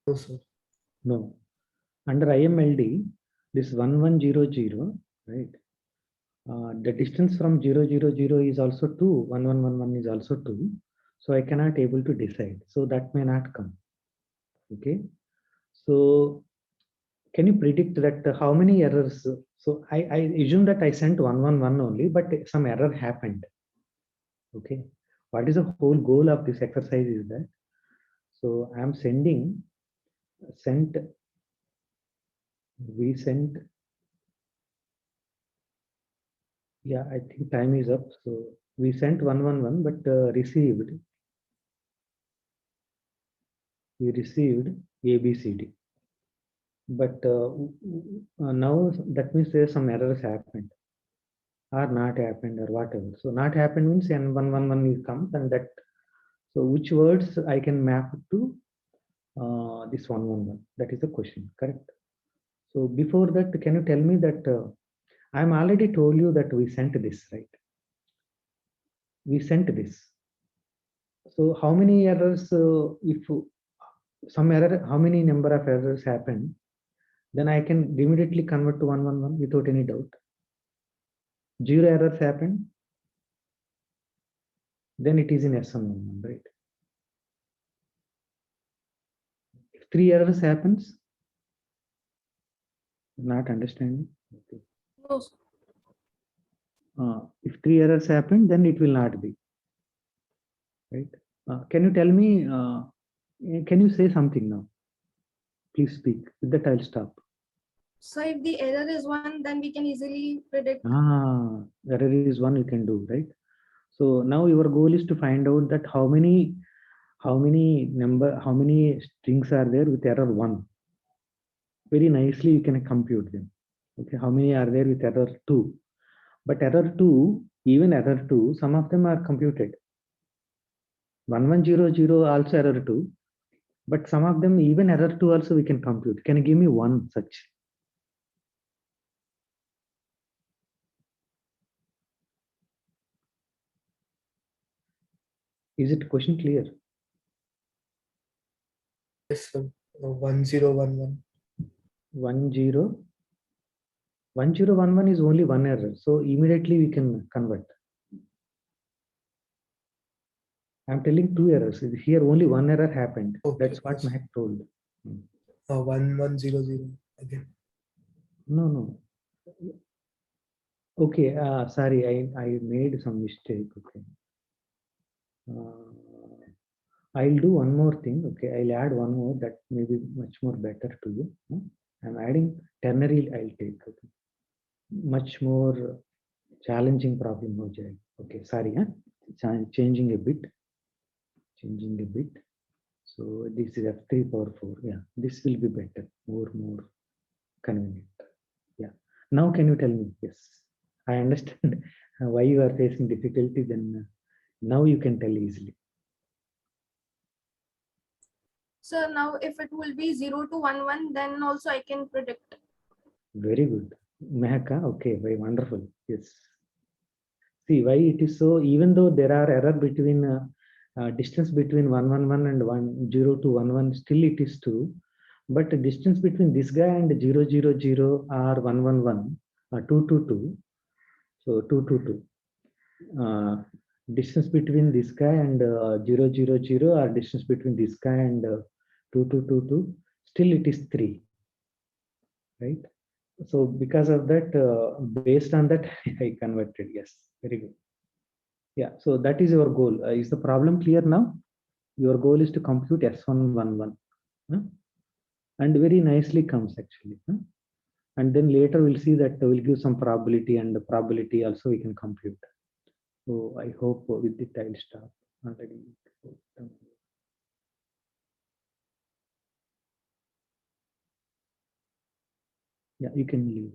No, sir. No. Under IMLD, this 1100, right? The distance from 000 is also 2. 1111 is also 2. So I cannot able to decide. So that may not come. Okay. So can you predict that how many errors? So I assume that I sent 111 only, but some error happened. Okay. What is the whole goal of this exercise is that? So I'm sent, we sent, yeah, I think time is up. So we sent 111, but we received ABCD. But now that means there some errors happened or not happened or whatever. So not happened means N111 comes and that. So which words I can map to this 111? That is the question, correct? So before that, can you tell me that I'm already told you that we sent this, right? We sent this. So how many errors, if some error, how many number of errors happen, then I can immediately convert to 111 without any doubt. 0 errors happen, then it is in S111, right? If 3 errors happens, not understanding. Okay. No, sir. If 3 errors happen, then it will not be, right? Can you tell me, can you say something now? Please speak, with that I'll stop. So if the error is 1, then we can easily predict. Error is 1 you can do, right? So now your goal is to find out that how many strings are there with error 1. Very nicely you can compute them. Okay, how many are there with error 2? But error 2, even error 2, some of them are computed. 1100 also error 2, but some of them even error 2 also we can compute. Can you give me one such? Is it question clear? Yes, sir. 1011. 1011 is only one error, so immediately we can convert. I'm telling 2 errors. Here only one error happened. Okay, That's what yes. Mahek told. 1100 again. No. Okay, sorry, I made some mistake. Okay. I'll do one more thing. Okay, I'll add one more that may be much more better to you. I'm adding ternary. I'll take. Okay. Much more challenging problem. Okay, sorry. Changing a bit. So this is F3 power 4. Yeah, this will be better. More convenient. Yeah. Now can you tell me? Yes. I understand why you are facing difficulty. Then now you can tell easily. So now if it will be 0 to 1, 1, then also I can predict. Very good. Mehaka, okay, very wonderful. Yes. See why it is so, even though there are error between distance between 111 and 10 to 11, still it is 2. But the distance between this guy and 000 are 111, 222. So 222. Distance between this guy and 000 or distance between this guy and 2222, still it is 3, right? So because of that, based on that, I converted. Yes, very good. Yeah, so that is your goal. Is the problem clear now? Your goal is to compute S111, huh? And very nicely comes actually. Huh? And then later we'll see that we'll give some probability, and the probability also we can compute. So I hope with it I'll stop already. Yeah, you can leave.